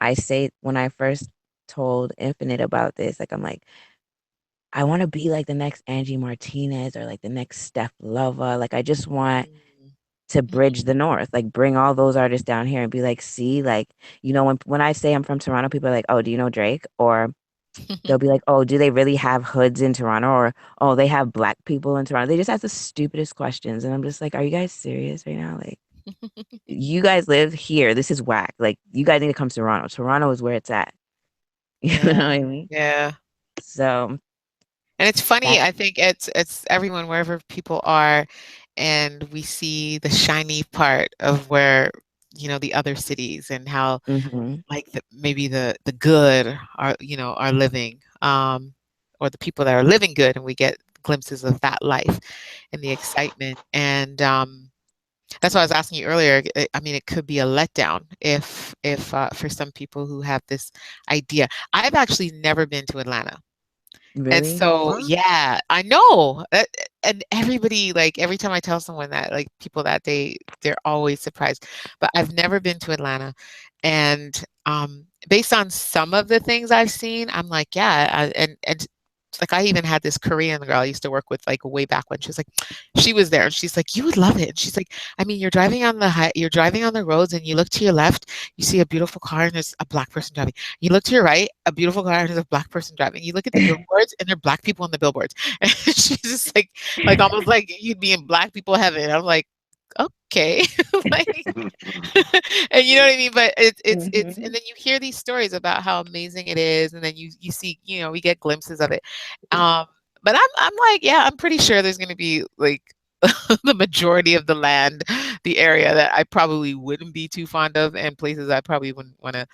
I say when I first told Infinite about this, like I'm like, I want to be like the next Angie Martinez or like the next Steph Lova. Like I just want Mm. to bridge the north, like bring all those artists down here and be like, see, like, when I say I'm from Toronto, people are like, oh, do you know Drake? Or they'll be like, oh, do they really have hoods in Toronto? Or, oh, they have black people in Toronto. They just ask the stupidest questions. And I'm just like, are you guys serious right now? Like, you guys live here. This is whack. Like, you guys need to come to Toronto. Toronto is where it's at. You know what Yeah, I mean? yeah. So And it's funny, that, I think it's everyone wherever people are, and we see the shiny part of where, the other cities and how hmm like maybe the good are, are living, or the people that are living good, and we get glimpses of that life and the excitement. And that's why I was asking you earlier. I mean, it could be a letdown if for some people who have this idea. I've actually never been to Atlanta. And really? so, What? yeah, I know. And everybody, like every time I tell someone that, like people that they're always surprised. But I've never been to Atlanta. And based on some of the things I've seen, I'm like, yeah, and like I even had this Korean girl I used to work with like way back when. She was like, she was there and she's like, you would love it. And she's like, I mean, you're driving on the roads and you look to your left, you see a beautiful car and there's a black person driving. You look to your right, a beautiful car, and there's a black person driving. You look at the billboards, and there are black people on the billboards. And she's just like almost like you'd be in black people heaven. I'm like, okay, like, and you know what I mean. But it's, hmm and then you hear these stories about how amazing it is, and then you see, we get glimpses of it. Um, but I'm like, yeah, I'm pretty sure there's going to be like the majority of the land, the area that I probably wouldn't be too fond of, and places I probably wouldn't want to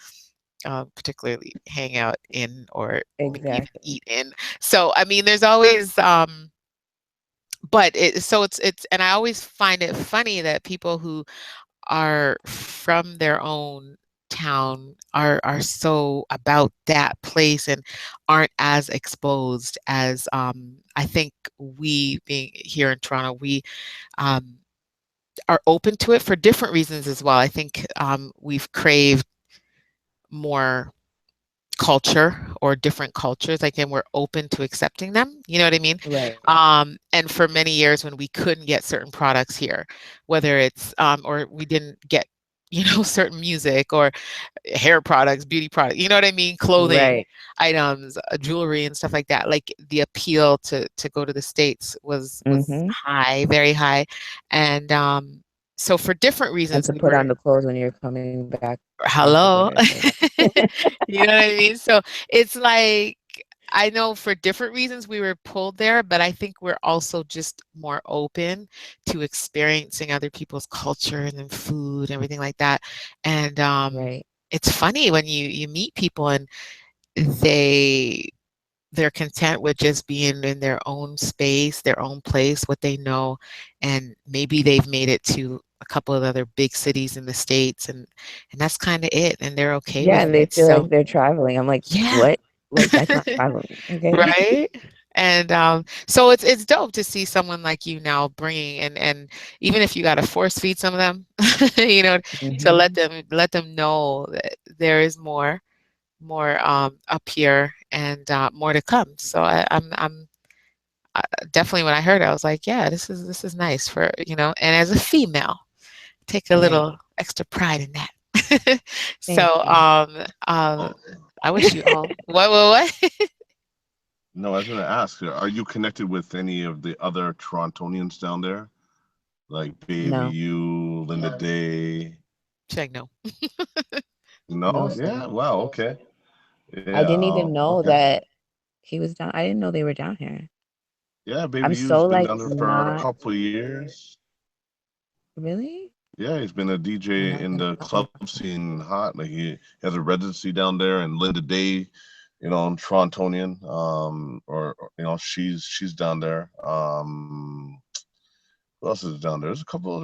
particularly hang out in or maybe even Exactly. eat in. So I mean, there's always but it's and I always find it funny that people who are from their own town are so about that place and aren't as exposed as I think we being here in Toronto, we um are open to it for different reasons as well. I think we've craved more culture or different cultures, like, and we're open to accepting them, you know what I mean? Right. And for many years when we couldn't get certain products here, whether it's or we didn't get certain music or hair products, beauty products, you know what I mean, clothing Right. items, jewelry and stuff like that, like the appeal to go to the States was hmm high, very high. And so for different And reasons to we put were, on the clothes when you're coming back across the hello. border. So You know what I mean? So it's like, I know for different reasons we were pulled there, but I think we're also just more open to experiencing other people's culture and then food and everything like that. And right. it's funny when you meet people and they they're content with just being in their own space, their own place, what they know, and maybe they've made it to a couple of other big cities in the States, and that's kind of it, and they're okay Yeah, with and they it. feel So like they're traveling. I'm like, yeah. what? Like that's not traveling. Okay. Right? And so it's dope to see someone like you now bringing, and even if you got to force feed some of them, you know, to hmm let them know that there is more up here and more to come. So I'm definitely, when I heard it, I was like, yeah, this is nice for, and as a female, take a Right. little extra pride in that. Thank So you. Oh, I wish you all what? no, I was gonna ask, are you connected with any of the other Torontonians down there? Like Baby No. U, Linda Day. She's like, no. No, No, yeah, sir. wow, okay, yeah, I didn't even know okay, that he was down. I didn't know they were down here. yeah. I'm Baby U's so been like down there for a not couple years. really. Yeah, he's been a I'm DJ not in gonna the lie. club scene, hot. Like he has a residency down there, and Linda Day, Torontonian, she's down there. Who else is down there? There's a couple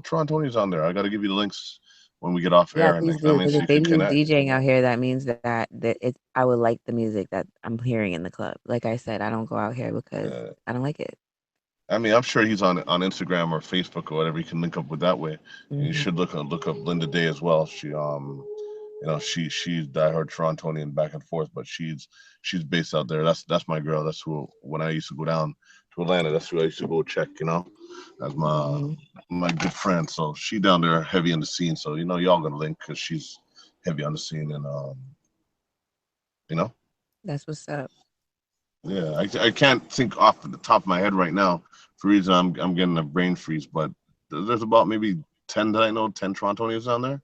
Torontonians on there. I got to give you the links when we get off Yeah, air, and please I do. mean, Because so if you could Baby is connect. DJing out here, that means that it I would like the music that I'm hearing in the club. Like I said, I don't go out here because Yeah. I don't like it. I mean, I'm sure he's on Instagram or Facebook or whatever. You can link up with that way, and you Hmm. should look up Linda Day as well. She's diehard Torontonian back and forth, but she's based out there. That's my girl. That's who when I used to go down to Atlanta, that's who I used to go check. That's Hmm. my good friend. So she down there heavy on the scene. So y'all gonna link because she's heavy on the scene, and you know That's what's up. yeah. I can't think off the top of my head right now for reason I'm getting a brain freeze, but there's about maybe 10 that I know, 10 Torontonians down there.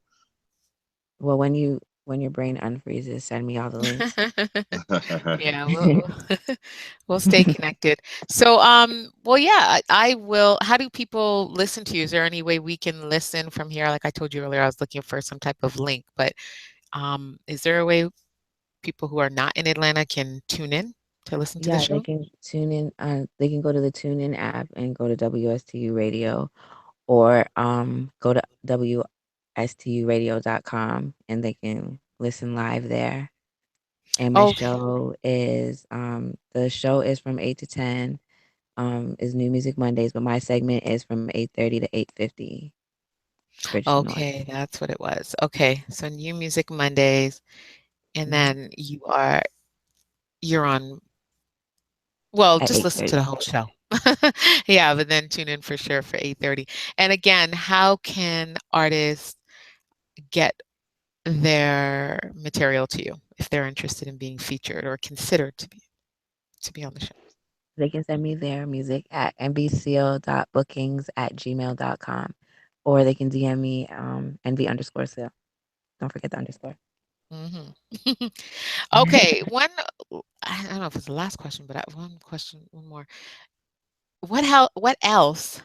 Well, when your brain unfreezes, send me all the links. Yeah, we'll stay connected. So, well, yeah, I will. How do people listen to you? Is there any way we can listen from here? Like I told you earlier, I was looking for some type of link, but is there a way people who are not in Atlanta can tune in to listen to the Yeah, they show? can tune in. They can go to the TuneIn app and go to WSTU Radio, or go to WSTUradio.com and they can listen live there. And my Okay. show is from 8 to 10. Is New Music Mondays, but my segment is from 8:30 to 8:50. Bridge to North. Okay, that's what it was. Okay, so New Music Mondays, and Mhm. then you're on. Well, At just listen to 8:30. the whole show. Yeah, but then tune in for sure for 8:30. And again, how can artists get their material to you if they're interested in being featured or considered to be on the show? They can send me their music at nbco.bookings@gmail.com, or they can DM me nv_seal. Don't forget the underscore. Mhm. Okay, I don't know if it's the last question, but one question, one more. What else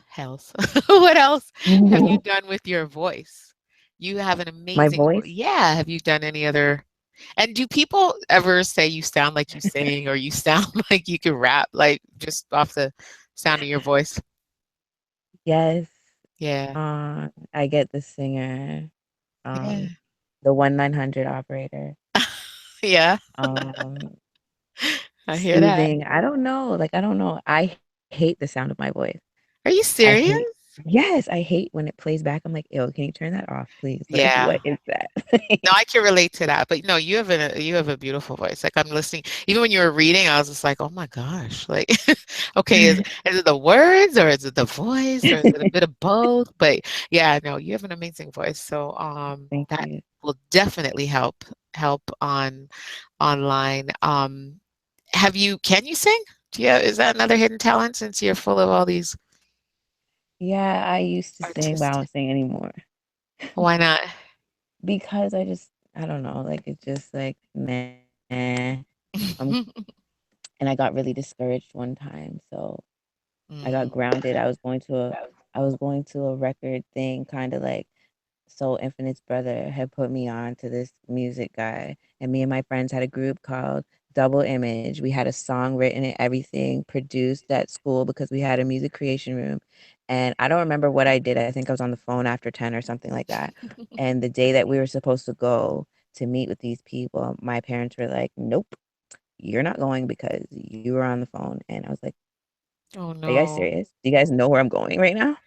what else have you done with your voice? You have an My amazing voice. voice? Yeah, have you done any other and do people ever say you sound like you sing or you sound like you can rap, like, just off the sound of your voice? Yes. Yeah. I get the singer, Yeah. um, the 1-900 operator, Yeah, um, I hear that. soothing. I don't know. Like, I don't know. I hate the sound of my voice. Are you I hate serious? Yes, I hate when it plays back. I'm like, "Ew, can you turn that off, please?" Like, Yeah. what is that? No, I can relate to that, but no, you have a beautiful voice. Like I'm listening, even when you were reading, I was just like, oh my gosh, like, okay, is it the words or is it the voice or is it a bit of both? But yeah, no, you have an amazing voice, so Thank that you. will definitely help online. Can you sing? Is that another hidden talent since you're full of all these Yeah, I used to sing, but I artistic? don't sing anymore Why not? because I don't know, like, it's just like, meh. Um, and I got really discouraged one time, so I got Mm. grounded. I was going to a record thing, kind of like Soul Infinite's brother had put me on to this music guy, and me and my friends had a group called Double Image. We had a song written and everything produced at school because we had a music creation room. And I don't remember what I did. I think I was on the phone after 10 or something like that. And the day that we were supposed to go to meet with these people, my parents were like, "Nope, you're not going because you were on the phone." And I was like, Oh "Are you guys no. serious? Do you guys know where I'm going right now?"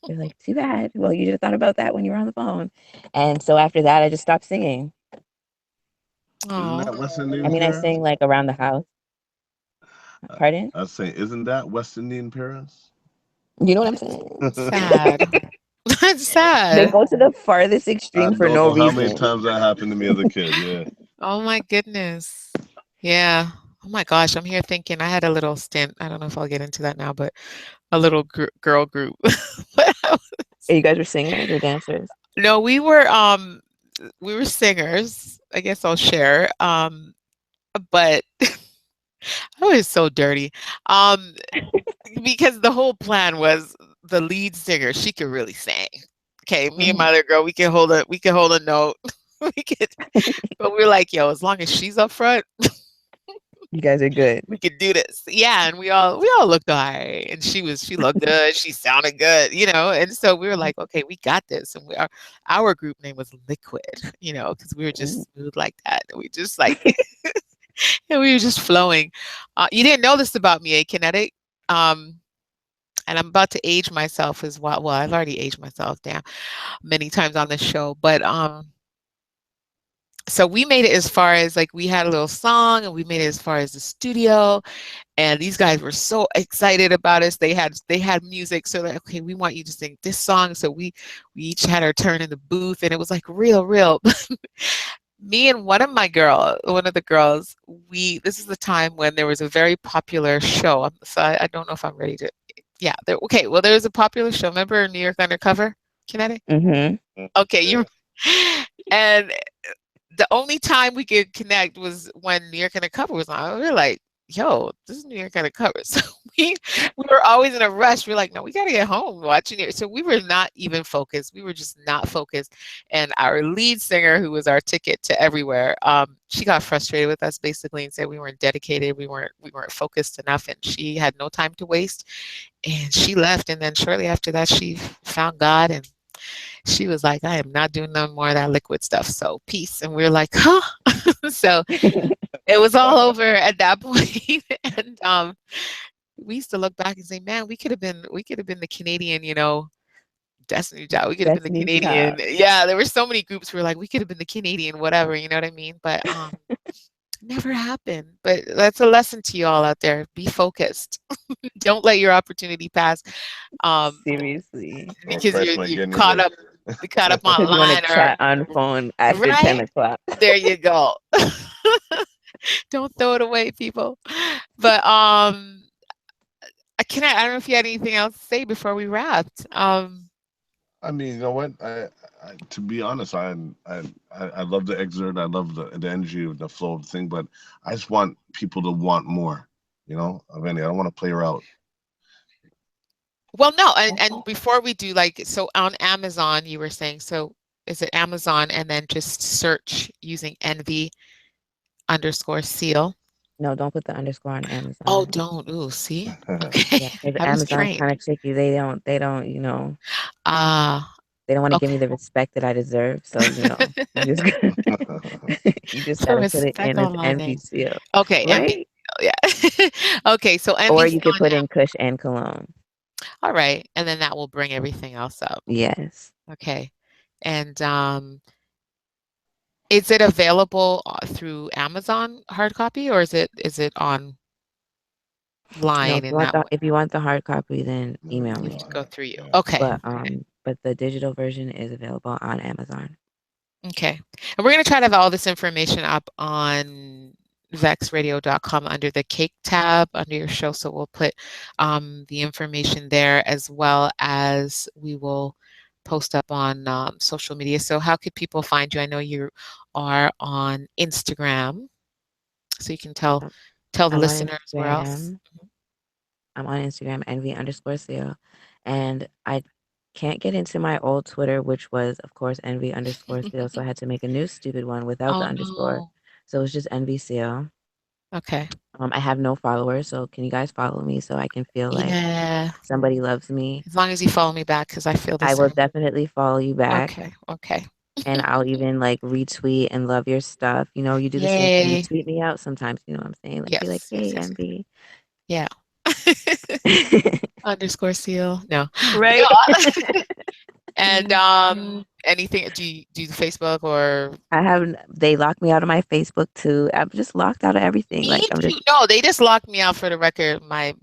They're like, "Too bad. Well, you should have thought about that when you were on the phone." And so after that, I just stopped singing. Isn't Oh. that West I Indian mean, I parents? sing like around the house. Pardon? I'd say, isn't that West Indian parents? You know what I'm saying? Sad. That's They sad. go to the farthest I extreme for don't no know how many reason. times that happened to me as a kid. Yeah. Oh my goodness. Yeah. Oh my gosh, I'm here thinking I had a little stint. I don't know if I'll get into that now, but a little girl group. But You guys are singers or dancers? No, we were singers. I guess I'll share. But I was so dirty. Um, because the whole plan was the lead singer, she could really sing. Okay, me and my Mhm. other girl, we could hold a note. we could, but we are like, yo, as long as she's up front, You guys are good. we could do this. Yeah, and we all looked alright, and she looked good, she sounded good, and so we were like, okay, we got this, and our group name was Liquid, because we were Ooh. just smooth like that, and we just like, and we were just flowing. You didn't know this about me, Kinetic. Um, and I'm about to age myself as well. Well, I've already aged myself down many times on this show, but so we made it as far as like we had a little song and we made it as far as the studio, and these guys were so excited about us. They had music, so like, okay, we want you to sing this song. So we each had our turn in the booth, and it was like real. Me and one of the girls, we this is the time when there was a very popular show. So I don't know if I'm ready to. Yeah, okay. Well, there was a popular show. Remember New York Undercover, Kinetic? Mhm. Okay, Yeah. and the only time we could connect was when New York Undercover was on. We were like, "Yo, this is New York Undercover." So we were always in a rush. We're like, "No, we gotta get home watching it." So we were not even focused. We were just not focused. And our lead singer, who was our ticket to everywhere, she got frustrated with us basically and said we weren't dedicated, we weren't focused enough, and she had no time to waste. And she left. And then shortly after that, she found God, and she was like, I am not doing no more of that liquid stuff. So peace. And we were like, huh? So it was all over at that point. And we used to look back and say, man, we could have been the Canadian, Destiny Child. We could have been the Destiny Canadian. Child. Yeah, there were so many groups who were like, we could have been the Canadian, whatever, you know what I mean? But never happened. But that's a lesson to you all out there. Be focused. Don't let your opportunity pass. Um, Seriously. Or because Christ you're might you're get in your caught way. up caught up Because you want to online or chat on phone after right 10 o'clock. there you go. Don't throw it away, people. But I don't know if you had anything else to say before we wrapped. I mean, you know what? To be honest, I love the excerpt. I love the energy of the flow of the thing, but I just want people to want more. Of any. I don't want to play her out. Well, no, and before we do, like, so on Amazon you were saying, so is it Amazon and then just search using envy underscore seal? No, don't put the underscore on Oh, Amazon. don't. Ooh, see? Yeah, Okay. because I was Amazon's trained. kind of tricky. They don't, Ah, they don't want to give me okay. the respect that I deserve. So, you just you just Some gotta put it respect in as on my envy name. seal, Okay, envy. right? Yeah. Okay, so Or envy you could on. put in Kush and Cologne. All right, and then that will bring everything else up. Yes. Okay. And is it available through Amazon hard copy, or is it online No, in that way? if you want the hard copy, then email You have me. to go through you. Yeah. Okay. Okay. But the digital version is available on Amazon. Okay. And we're going to try to have all this information up on vexradio.com under the cake tab under your show. So we'll put the information there, as well as we will post up on social media. So how could people find you? I know you are on Instagram, so you can tell Um, tell the I'm on listeners where else. Instagram. I'm on Instagram, envy underscore seal. And I can't get into my old Twitter, which was, of course, envy underscore seal. So I had to make a new stupid one without the Oh underscore. no. So it's just envy seal. Okay. I have no followers. So can you guys follow me so I can feel like Yeah. somebody loves me? As long as you follow me back, because I feel the I will same. definitely follow you back. Okay. Okay. And I'll even like retweet and love your stuff. You do the same thing. You Yay. tweet me out sometimes. You know what I'm saying? Like, be like, Yes, yes, hey, yes, yes. envy. Yeah. Underscore seal. No. Right? No. And anything, do you do the Facebook or They locked me out of my Facebook too. I'm just locked out of everything. me Like, I'm just, too? No, they just locked me out for the record, my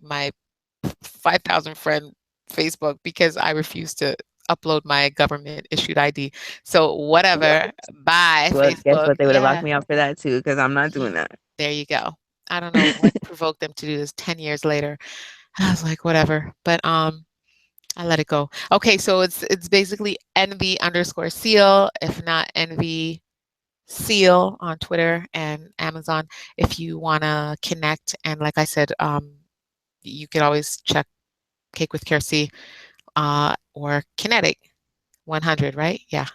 5,000 friend Facebook, because I refused to upload my government issued ID. So what? whatever. Bye, Well, guess Facebook. what? They would have locked Yeah. me out for that too, because I'm not doing Mhm. that. There you go. I don't know what provoked them to do this 10 years later. I was like, whatever. But I let it go. Okay, so it's basically envy underscore seal, if not envy seal on Twitter and Amazon if you want to connect. And like I said, you can always check Cake with Kiersey or Kinetic 100, right? Yeah.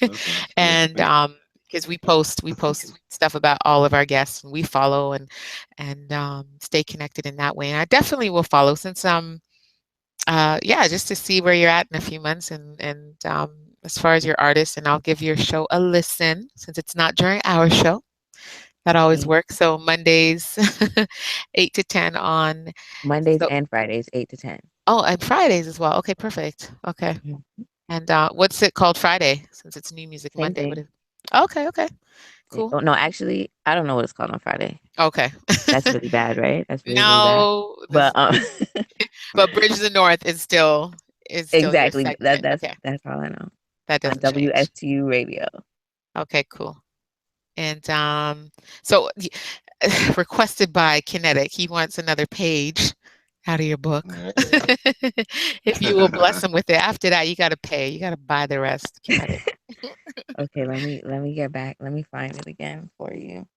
Okay. Yeah. And Yeah. because we post stuff about all of our guests and we follow and stay connected in that way. And I definitely will follow since yeah, just to see where you're at in a few months and as far as your artist, and I'll give your show a listen since it's not during our show. That always Thank works. So Mondays 8 to 10 on Mondays so and Fridays, 8 to 10. oh, and Fridays as well. Okay, perfect. Okay. Mhm. And what's it called Friday since it's New Music Same Monday? What thing. is Okay, okay. Cool. Oh no, actually, I don't know what it's called on Friday. Okay. That's really bad, right? That's really, really bad. No, But this but Bridge the North is still your exactly. segment. That's Okay. that's all I know. That On doesn't change. WSTU radio. Okay, cool. And so requested by Kinetic, he wants another page out of your book. Yeah. If you will bless him with it. After that, you got to pay. You got to buy the rest, Kinetic. Okay, let me get back. Let me find it again for you.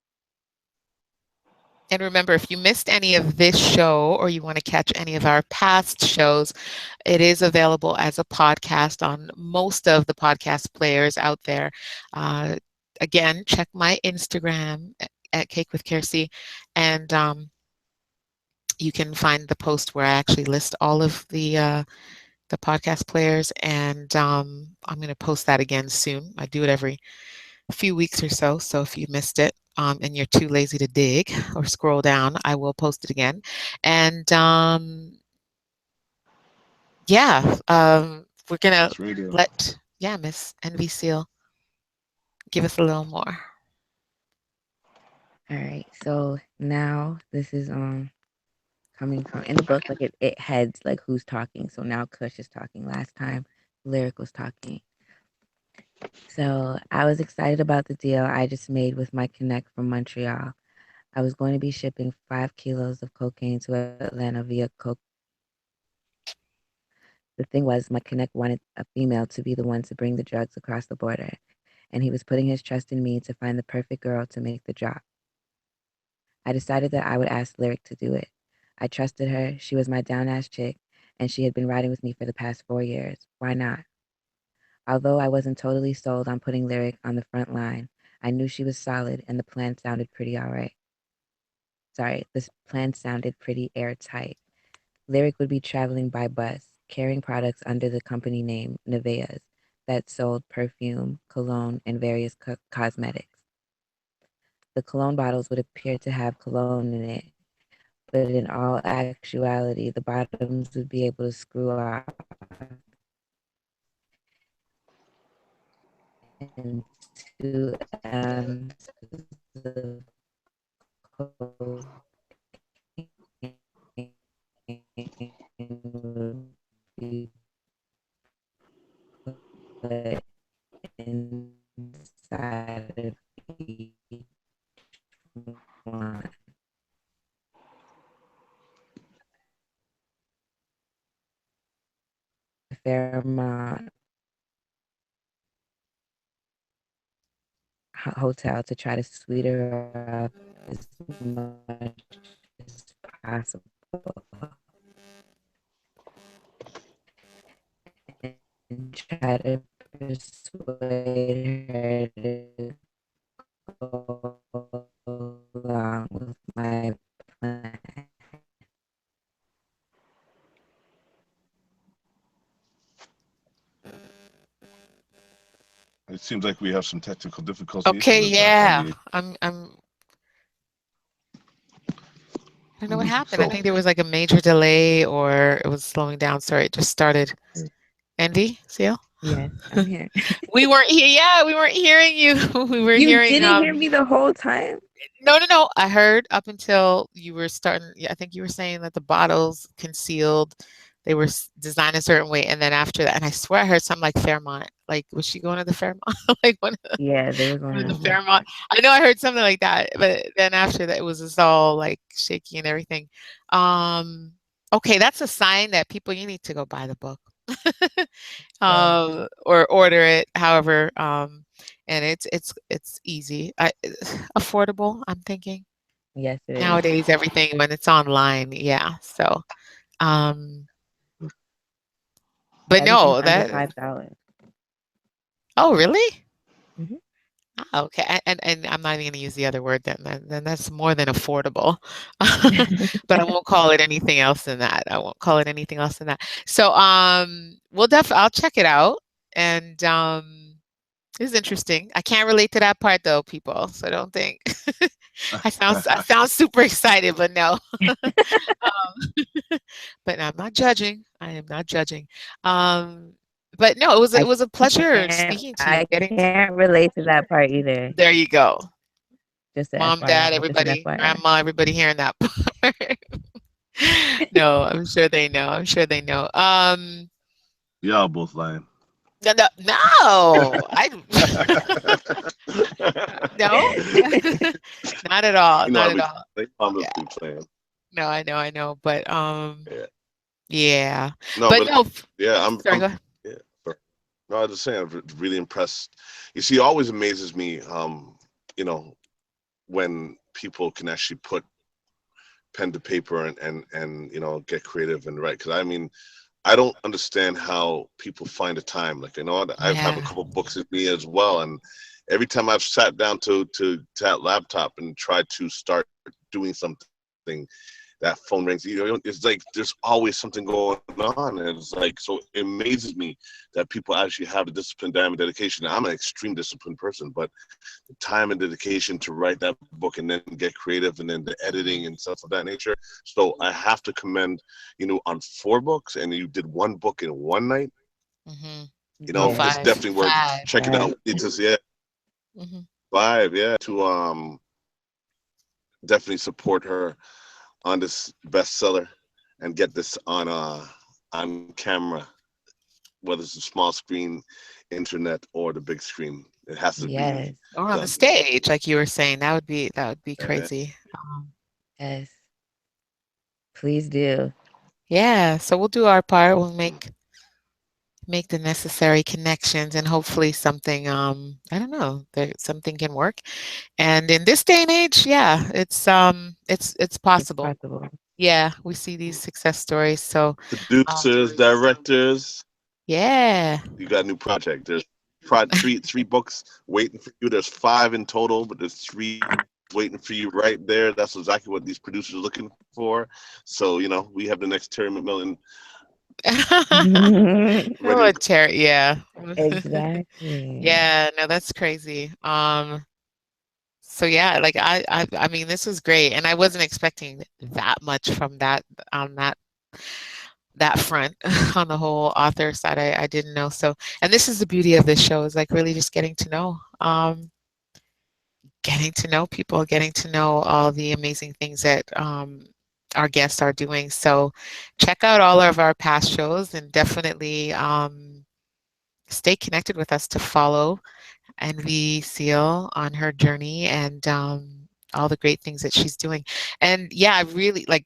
And remember, if you missed any of this show or you want to catch any of our past shows, it is available as a podcast on most of the podcast players out there. Uh, Again, check my Instagram at Cake with Kiersey, and you can find the post where I actually list all of the podcast players, and I'm going to post that again soon. I do it every few weeks or so. So if you missed it and you're too lazy to dig or scroll down, I will post it again. And yeah, we're gonna That's radio. let Miss Envy Seal give us a little more. All right. So now this is coming from in the book, like it heads like who's talking. So now Kush is talking. Last time Lyric was talking. So I was excited about the deal I just made with my connect from Montreal. I was going to be shipping 5 kilos of cocaine to Atlanta via coke. The thing was, my connect wanted a female to be the one to bring the drugs across the border, and he was putting his trust in me to find the perfect girl to make the drop. I decided that I would ask Lyric to do it. I trusted her. She was my down ass chick, and she had been riding with me for the past 4 years. Why not? Although I wasn't totally sold on putting Lyric on the front line, I knew she was solid and the plan sounded pretty all right. Sorry, this plan sounded pretty airtight. Lyric would be traveling by bus, carrying products under the company name Nevaeh's that sold perfume, cologne, and various cosmetics. The cologne bottles would appear to have cologne in it, but in all actuality, the bottoms would be able to screw off and 2 ounces of cocaine would be put inside of each one. The Fairmont hotel to try to sweeten her up as much as possible and try to persuade her to go along with my plan. It seems like we have some technical difficulties Okay, with yeah. Envy. I don't know what happened. I So, think there was like a major delay or it was slowing down. Sorry, it just started. Envy, Seal? Yes, I'm here. We weren't here. Yeah, we weren't hearing you. We were You hearing didn't hear me the whole time? no, no, no. I heard up until you were starting. Yeah, I think you were saying that the bottles concealed, they were designed a certain way, and then after that, and I swear I heard something like Fairmont. Like, was she going to the Fairmont? Like Yeah, they were one going of the to the Fairmont. I know I heard something like that, but then after that, it was just all like shaky and everything. Um, okay, that's a sign that people you need to go buy the book. Yes. or order it however, and it's easy. Affordable, I'm thinking. Yes, it is. Nowadays, everything when it's online, yeah. So, um, but Everything no, under that $5. oh, really? Hmm. Ah, okay, and I'm not even gonna use the other word then. Then that's more than affordable. But I won't call it anything else than that. I won't call it anything else than that. So, I'll check it out, and it's interesting. I can't relate to that part though, people. So don't think I sound super excited, but no. But I'm not judging. I am not judging. Um, but no, it was a pleasure speaking to I you, getting can't relate to that part either. there you go. Just a Mom, FYI. dad, Just an everybody, FYI. grandma, everybody hearing that part. No, I'm sure they know. I'm sure they know. Y'all both lying. No, no, no, I no, not at all, You know, not I at mean, all. I'm Yeah, just be playing. no, I know, but Yeah. yeah, No, but but no. yeah, Sorry, go ahead. yeah. But, no, I was just saying, I'm really impressed. You see, it always amazes me, you know, when people can actually put pen to paper and get creative and write. Because I mean, I don't understand how people find the time. Like, I have a Yeah. couple books with me as well, and every time I've sat down to that laptop and tried to start doing something, that phone rings. It's like there's always something going on, and it's like so it amazes me that people actually have the discipline, time, and dedication. I'm an extreme disciplined person, but the time and dedication to write that book and then get creative and then the editing and Mhm, stuff of that nature. So I have to commend on 4 books, and you did one book in one night. mhm. Oh, Yes. It's five, definitely worth five. checking out. It's just yeah, Mhm. 5, yeah, to definitely support her on this bestseller and get this on camera, whether it's a small screen, internet, or the big screen. It has to Yes. be Or on the done. stage, like you were saying, that would be Yeah. crazy. Yes. Please do. Yeah, so we'll do our part. We'll make the necessary connections, and hopefully something, I don't know, there something can work. And in this day and age, yeah, it's It's possible. possible. Yeah, we see these success stories. So, um, Producers, directors, yeah. you got a new project. There's three books waiting for you. There's 5 in total, but there's 3 waiting for you right there. That's exactly what these producers are looking for. So we have the next Terry McMillan ready Oh, to Terry, yeah. Exactly. Yeah, no, that's crazy. So yeah, like I mean, this was great, and I wasn't expecting that much from on that front on the whole author side. I didn't know. So, and this is the beauty of this show is like really just getting to know people, getting to know all the amazing things that our guests are doing. So, check out all of our past shows and definitely stay connected with us to follow Envy Seal on her journey and all the great things that she's doing. And yeah, I really like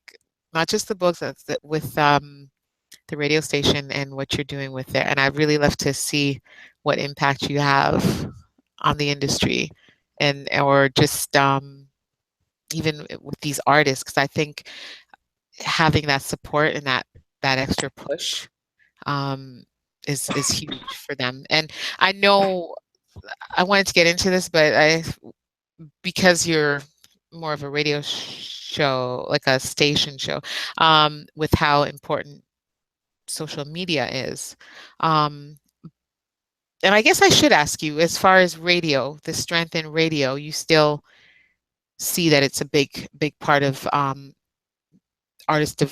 not just the books with the radio station and what you're doing with it. And I really love to see what impact you have on the industry and or just even with these artists, because I think having that support and that extra push um, is huge for them. And I know I wanted to get into this, but because you're more of a radio show, like a station show, with how important social media is. Um, and I guess I should ask you, as far as radio, the strength in radio, you still see that it's a big part of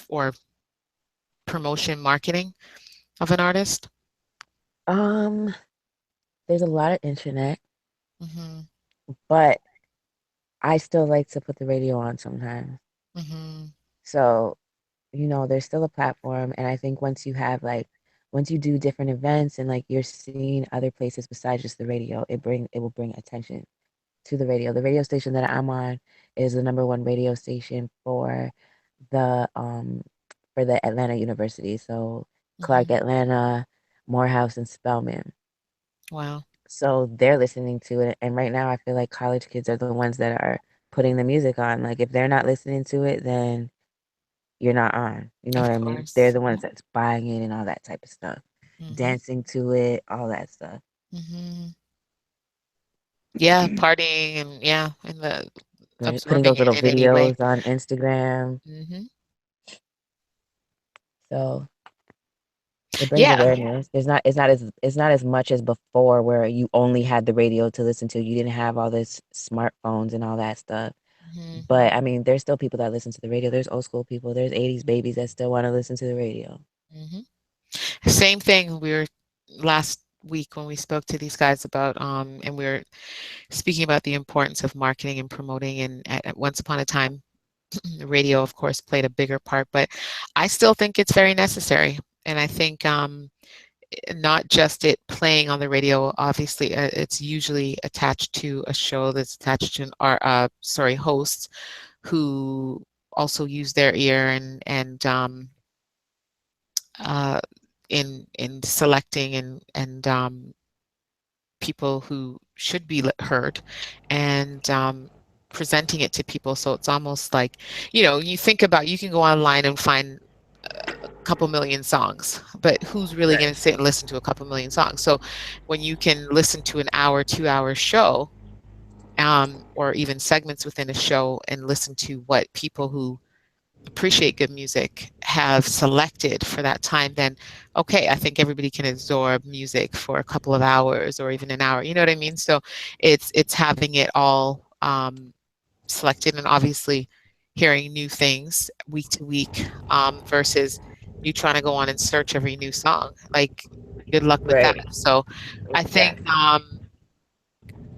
or promotion marketing of an artist? Um, there's a lot of internet, Mhm, but I still like to put the radio on sometimes. mhm, So, there's still a platform. And I think once you do different events and like you're seeing other places besides just the radio, it will bring attention to the radio. The radio station that I'm on is the number one radio station the for the Atlanta University. So Clark, Mhm. Atlanta, Morehouse, and Spelman. Wow. So they're listening to it. And right now, I feel like college kids are the ones that are putting the music on. Like, if they're not listening to it, then you're not on. You know what Of I mean? They're course. the ones that's buying it and all that type of stuff, Mhm. dancing to it, all that stuff. Mhm. Yeah, partying and yeah, and the Right? Putting absorbing those it little in any way. videos on Instagram. Mhm. So it brings Yeah. awareness. It's not as much as before where you only had the radio to listen to. You didn't have all this smartphones and all that stuff. Mhm. But I mean, there's still people that listen to the radio. There's old school people. There's 80s babies that still want to listen to the radio. Mhm. Same thing. We were last week when we spoke to these guys about and we were speaking about the importance of marketing and promoting and at once upon a time radio of course played a bigger part, but I still think it's very necessary. And I think not just it playing on the radio, obviously it's usually attached to a show that's attached to an sorry, hosts who also use their ear and uh, in selecting and people who should be heard and presenting it to people. So it's almost like, you think about, you can go online and find a couple million songs, but who's really going Right. to sit and listen to a couple million songs? So when you can listen to an hour, 2 hour show, or even segments within a show and listen to what people who appreciate good music have selected for that time, then okay, I think everybody can absorb music for a couple of hours or even an hour. You know what I mean? So it's having it all selected and obviously hearing new things week to week versus you trying to go on and search every new song. Like, good luck with that. Right. So I think Yes.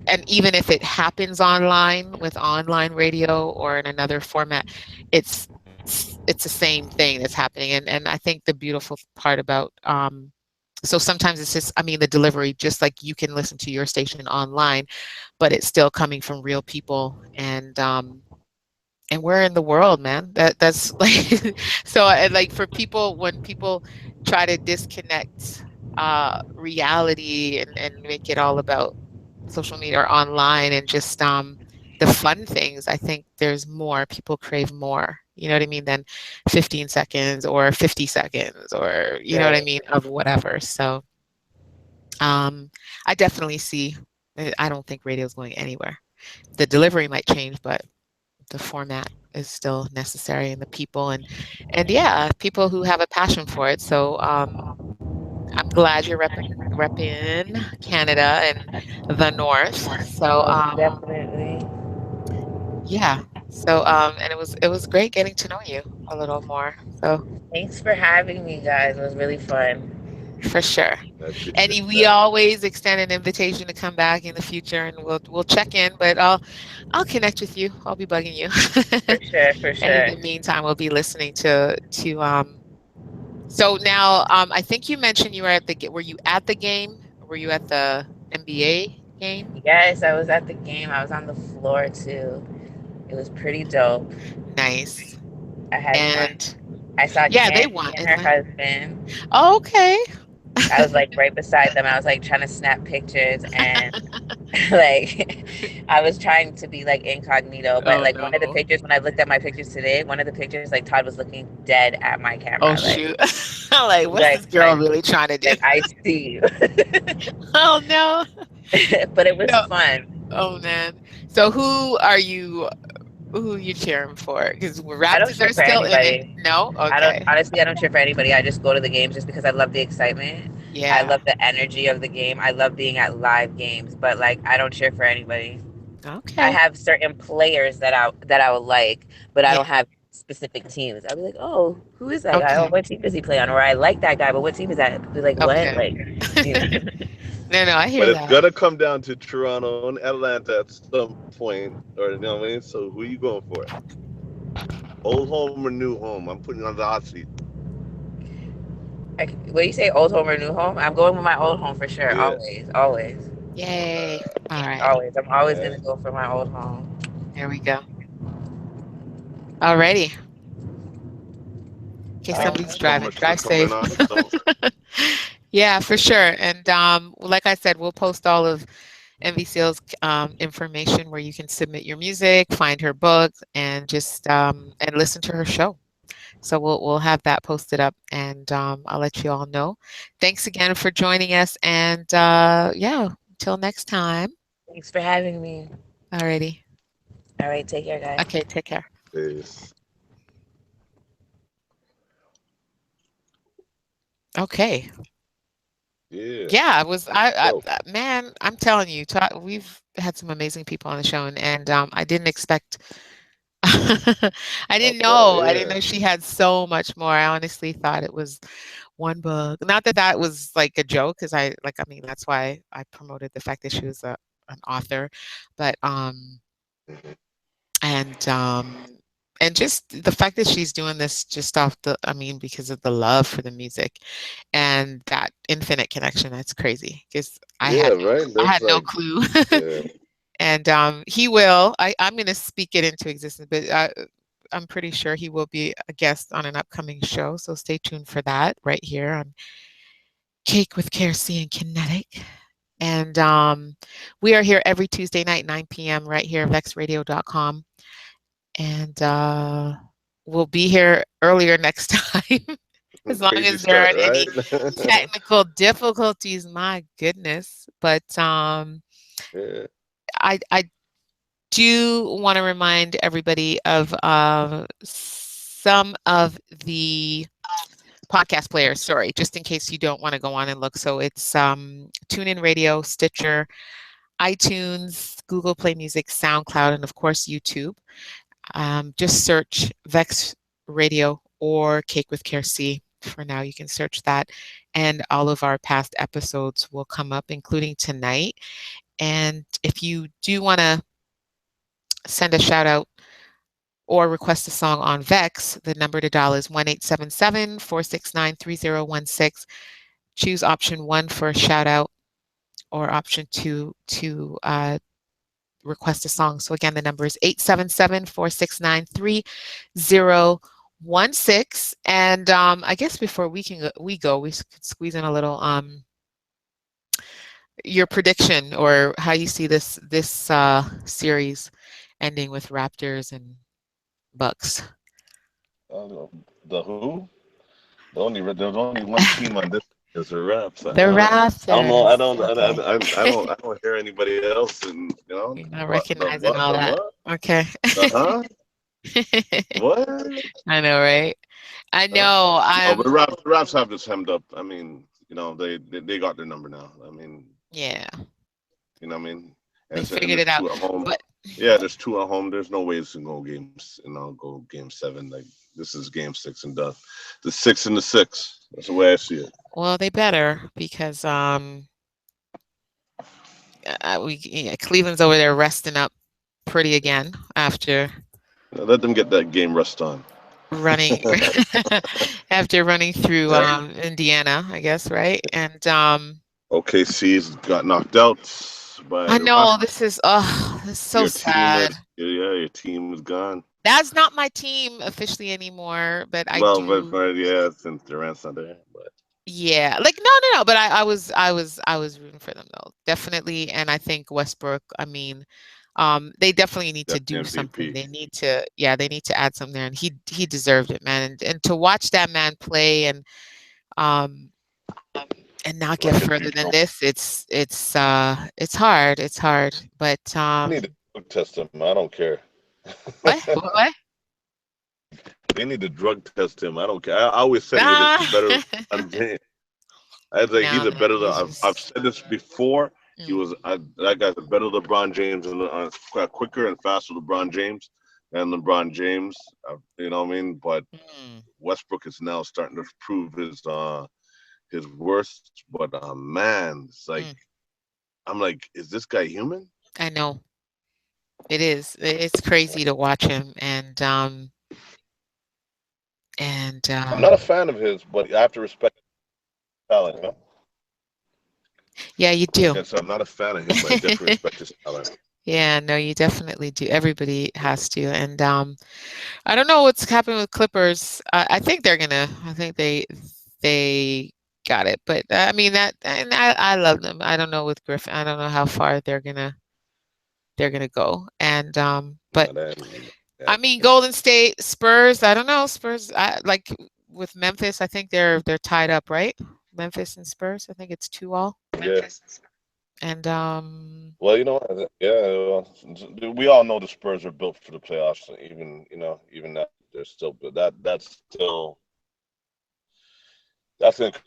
and even if it happens online with online radio or in another format, it's it's the same thing that's happening. And I think the beautiful part about so sometimes it's just, I mean, the delivery, just like you can listen to your station online, but it's still coming from real people and we're in the world, man. That's like so like for people, when people try to disconnect reality and make it all about social media or online and just the fun things, I think there's more. People crave more, you know what I mean, than 15 seconds or 50 seconds or you know what I Right. mean, of whatever. So I definitely see I don't think radio is going anywhere. The delivery might change, but the format is still necessary and the people and yeah, people who have a passion for it. So I'm glad you're repping Canada and the North. So Most definitely. yeah. So and it was great getting to know you a little more. So Thanks for having me, guys. It was really fun. for sure. I appreciate And we that. always extend an invitation to come back in the future and we'll check in, but I'll connect with you. I'll be bugging you. For sure, for And in sure. the meantime, we'll be listening to so now I think you mentioned you were were you at the game? Were you at the NBA game? Yes, I was at the game. I was on the floor too. It was pretty dope. Nice. I had fun. And I saw yeah, they Candy won and her Atlanta. husband. Oh, okay. I was like right beside them. I was like trying to snap pictures and like I was trying to be like incognito, but Oh like one of the no. pictures when I looked at my pictures today, one of the pictures like Todd was looking dead at my Oh camera, shoot. I'm like, what's like this girl like really trying to do? like I see you. Oh no. But it was No. fun. Oh man. So who you cheering for? Because I don't Raptors cheer are for still in it. anybody. No? I don't Okay. honestly I don't cheer for anybody. I just go to the games just because I love the excitement. I Yeah. love the energy of the game. I love being at live games, but like I don't cheer for anybody. I Okay. have certain players that I would like, but I Yeah. don't have specific teams. I'll be like, oh, who is that guy? Oh, Okay. what team does he play on? Or I like that guy, but what team is that? I'll be like, what? Okay. Like, you know. No, no, I But hear it's that. gonna come down to Toronto and Atlanta at some point, or you know what I mean. So who you going for? Old home or new home? I'm putting you on the hot seat. What do you say, old home or new home? I'm going with my old home for sure. Yeah. Always, always, Yay. All right. always. I'm always Yeah. gonna go for my old home. There we go. Alrighty. case Thank you somebody's so driving. much for Drive coming safe. on. So, Yeah, for sure. And like I said, we'll post all of Envy Seal's information where you can submit your music, find her book, and just and listen to her show. So we'll have that posted up, and I'll let you all know. Thanks again for joining us, and yeah, until next time. Thanks for having me. Alrighty. All right, take care, guys. Okay, take care. peace. Okay. Yeah. Yeah, it was So, man, I'm telling you, we've had some amazing people on the show, and I didn't expect. I didn't okay. know. I didn't Yeah. know she had so much more. I honestly thought it was one book. Not that that was like a joke, because I mean, that's why I promoted the fact that she was an author, but Mhm. and and just the fact that she's doing this just off the, I mean, because of the love for the music and that infinite connection. That's crazy, because Yeah. Right. I That's had no like, clue. yeah. And he will. I'm going to speak it into existence, but I'm pretty sure he will be a guest on an upcoming show. So stay tuned for that right here on Cake with KRC and Kinetic. And we are here every Tuesday night, 9 p.m. right here, vexradio.com. And we'll be here earlier next time, as long Crazy as there start, aren't right? any technical difficulties. My goodness. But Yeah. I do want to remind everybody of some of the podcast players. Sorry, just in case you don't want to go on and look. So it's TuneIn Radio, Stitcher, iTunes, Google Play Music, SoundCloud, and of course YouTube. Just search Vex Radio or Cake with Care C. For now, you can search that, and all of our past episodes will come up, including tonight. And if you do want to send a shout out or request a song on Vex, the number to dial is 1-877-469-3016. Choose option 1 for a shout out, or option 2 to request a song. So again, the number is 877-469-3016. And I guess before we go, we could squeeze in a little your prediction, or how you see this series ending with Raptors and Bucks. Uh, the who? There's only one team on this is the Raps. The I don't know. I Raptors. don't. Okay. I don't hear anybody else. And You're not what the recognizing what all the that. what Okay. the huh what? I know, right? I Huh? know. No, but Raps have this hemmed up. I mean, they got their number now. I mean, Yeah, you know what I mean. they And figured there's it out. two at home. But Yeah, there's two at home. There's no ways to go games. Go game 7. Like this is game 6 and done. The 6 and the 6. That's the way I see it. well, they better, because Cleveland's over there resting up pretty again after Let them get that game rust on. running after running through Yeah. Indiana, I guess, right? And OKC's got knocked out by I the know Rockets. this is so sad. Your team is gone. That's not my team officially anymore, but I Well, do. but yeah, since Durant's not there, but Yeah, like no, but I was rooting for them though, definitely. And I think Westbrook, I mean, they definitely need to do definitely something. MVP. They need to add something there, and he deserved it, man. And to watch that man play, um and not get Like a further than zero. this, it's hard. It's hard. But They need to drug test him. I don't care. what? What? They need to drug test him. I don't care. I always said he was Nah. better than LeBron James. I was like, he's No, a man, better. he's I've just said this before. He mm, was that guy's a better LeBron James and quicker and faster LeBron James than LeBron James. You know what I mean? But mm, Westbrook is now starting to prove his worth. But man, it's like mm. I'm like, is this guy human? I know it is. It's crazy to watch him, and I'm not a fan of his, but I have to respect his talent. yeah, you Like do. I said, I'm not a fan of his, but I definitely respect his talent. Yeah, no, you definitely do. Everybody has to. And I don't know what's happening with Clippers. I think they're gonna. I think they got it. But I mean that, and I love them. I don't know with Griffin. I don't know how far they're gonna go. And but And then, I yeah, mean Golden State, Spurs. I don't know Spurs. I like with Memphis. I think they're tied up, right? Memphis and Spurs. I think it's 2-all. yeah. And Well, yeah. Well, we all know the Spurs are built for the playoffs. Even even that they're still built. That's gonna come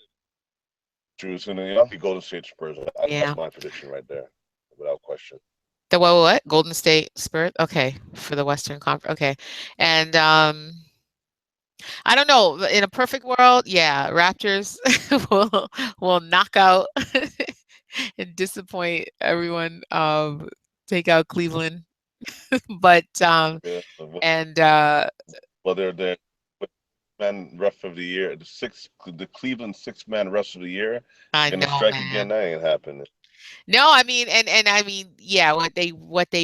true. So, be Golden State Spurs. That's yeah. my prediction right there, without question. The what? Golden State Spurs. Okay, for the Western Conference. Okay, and I don't know. In a perfect world, yeah, Raptors will knock out and disappoint everyone. Take out Cleveland, but Yeah. and Well, they're man ref of the year. The Cleveland six-man ref of the year I gonna know, strike again. man. That ain't happening. No, I mean, and I mean, yeah, what they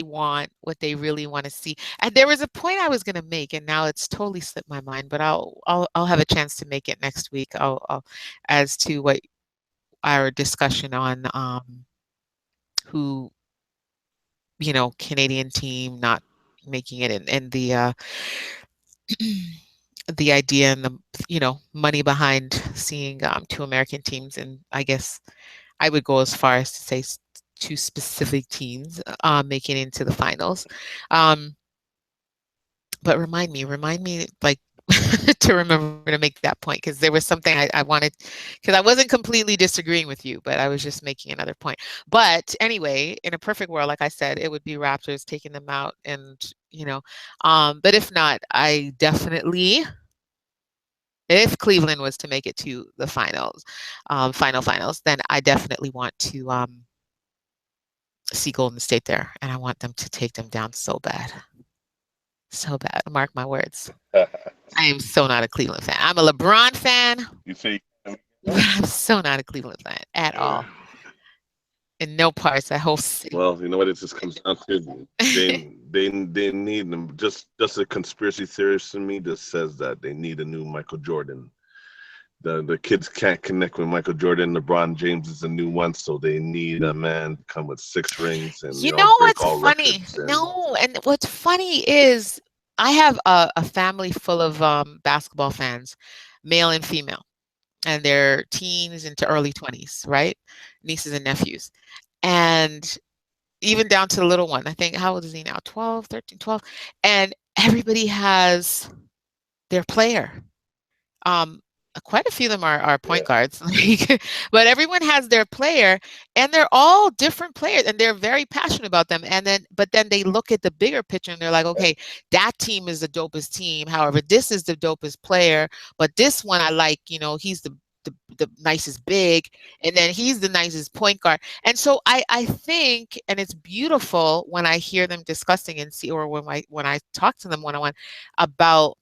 want, what they really want to see. And there was a point I was going to make, and now it's totally slipped my mind. But I'll have a chance to make it next week. As to what our discussion on who Canadian team not making it, and the idea and the money behind seeing two American teams, and I guess I would go as far as to say two specific teams making it into the finals. Um, but remind me, like to remember to make that point because there was something I wanted because I wasn't completely disagreeing with you, but I was just making another point. But anyway, in a perfect world, like I said, it would be Raptors taking them out, and but if not, I definitely. If Cleveland was to make it to the finals, finals, then I definitely want to see Golden State there, and I want them to take them down so bad, so bad. Mark my words. I am so not a Cleveland fan. I'm a LeBron fan, You see, but I'm so not a Cleveland fan at all. In no parts. That whole city. well, you know what it just comes down to. They need them. Just a conspiracy theorist in me just says that they need a new Michael Jordan. The kids can't connect with Michael Jordan. LeBron James is a new one, so they need a man to come with 6 rings and You know break what's all funny? records. And No, and what's funny is I have a family full of basketball fans, male and female, and they're teens into early 20s, right? Nieces and nephews. And even down to the little one. I think, how old is he now? 12, 13, 12. And everybody has their player. Um, quite a few of them are point yeah, guards, like, but everyone has their player, and they're all different players, and they're very passionate about them. But then they look at the bigger picture, and they're like, okay, that team is the dopest team. However, this is the dopest player, but this one I like. He's the nicest big, and then he's the nicest point guard. And so I think, and it's beautiful when I hear them discussing and see, or when I talk to them one on one about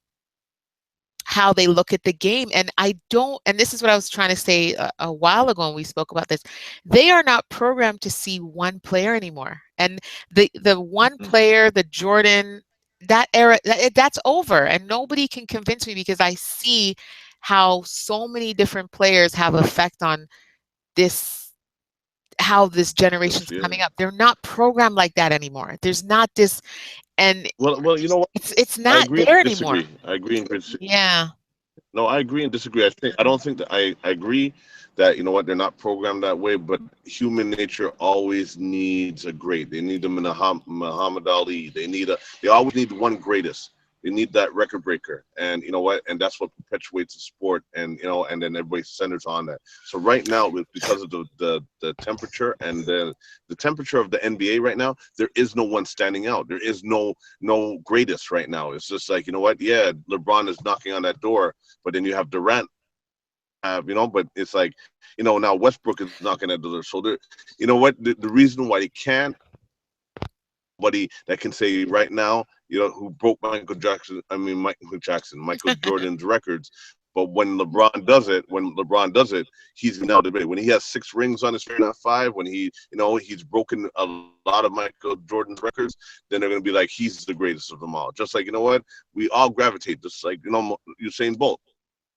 how they look at the game. And I don't, and this is what I was trying to say a while ago when we spoke about this. They are not programmed to see one player anymore. And the one player, the Jordan, that era, that's over. And nobody can convince me because I see how so many different players have effect on this, how this generation's this year. coming up. They're not programmed like that anymore. There's not this, and Well, you know what? it's I not agree and there anymore. disagree. I agree and disagree. Yeah. No, I agree and disagree. I don't think that I agree that they're not programmed that way, but human nature always needs a great. They need the Muhammad Ali. They always need one greatest. They need that record breaker, and you know what? And that's what perpetuates the sport, and and then everybody centers on that. So right now, because of the temperature and the temperature of the NBA right now, there is no one standing out. There is no greatest right now. It's just like, yeah, LeBron is knocking on that door, but then you have Durant, but it's like, now Westbrook is knocking at the door. So the reason why they can't, somebody that can say right now, who broke Michael Jordan's records, But when LeBron does it, he's now debated. When he has 6 rings on his finger, not 5, when he's broken a lot of Michael Jordan's records, then they're gonna be like, he's the greatest of them all. Just like, you know what, we all gravitate, just like, Usain Bolt.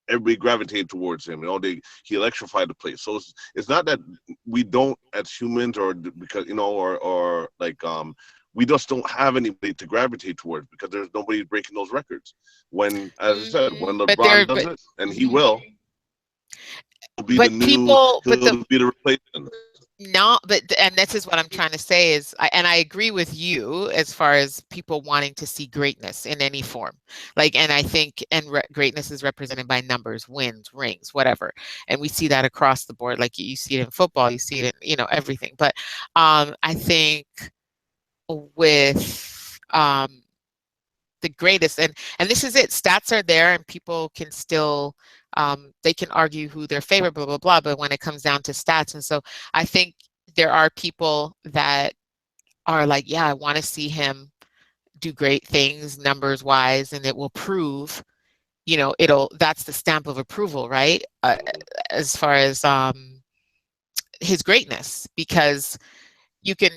Everybody gravitated towards him. He electrified the place. So it's not that we don't as humans, or because or like we just don't have anybody to gravitate towards because there's nobody breaking those records. When, as I said, when But LeBron there, does but it, and he will, but people, but he'll be the replacement. no, and this is what I'm trying to say is, and I agree with you as far as people wanting to see greatness in any form. Like, and I think, greatness is represented by numbers, wins, rings, whatever. And we see that across the board. Like you see it in football, you see it in, everything. But I think with the greatest, and this is it, stats are there and people can still they can argue who their favorite, blah blah blah, but when it comes down to stats, and so I think there are people that are like, yeah, I want to see him do great things numbers wise, and it will prove, that's the stamp of approval, right? As far as his greatness, because you can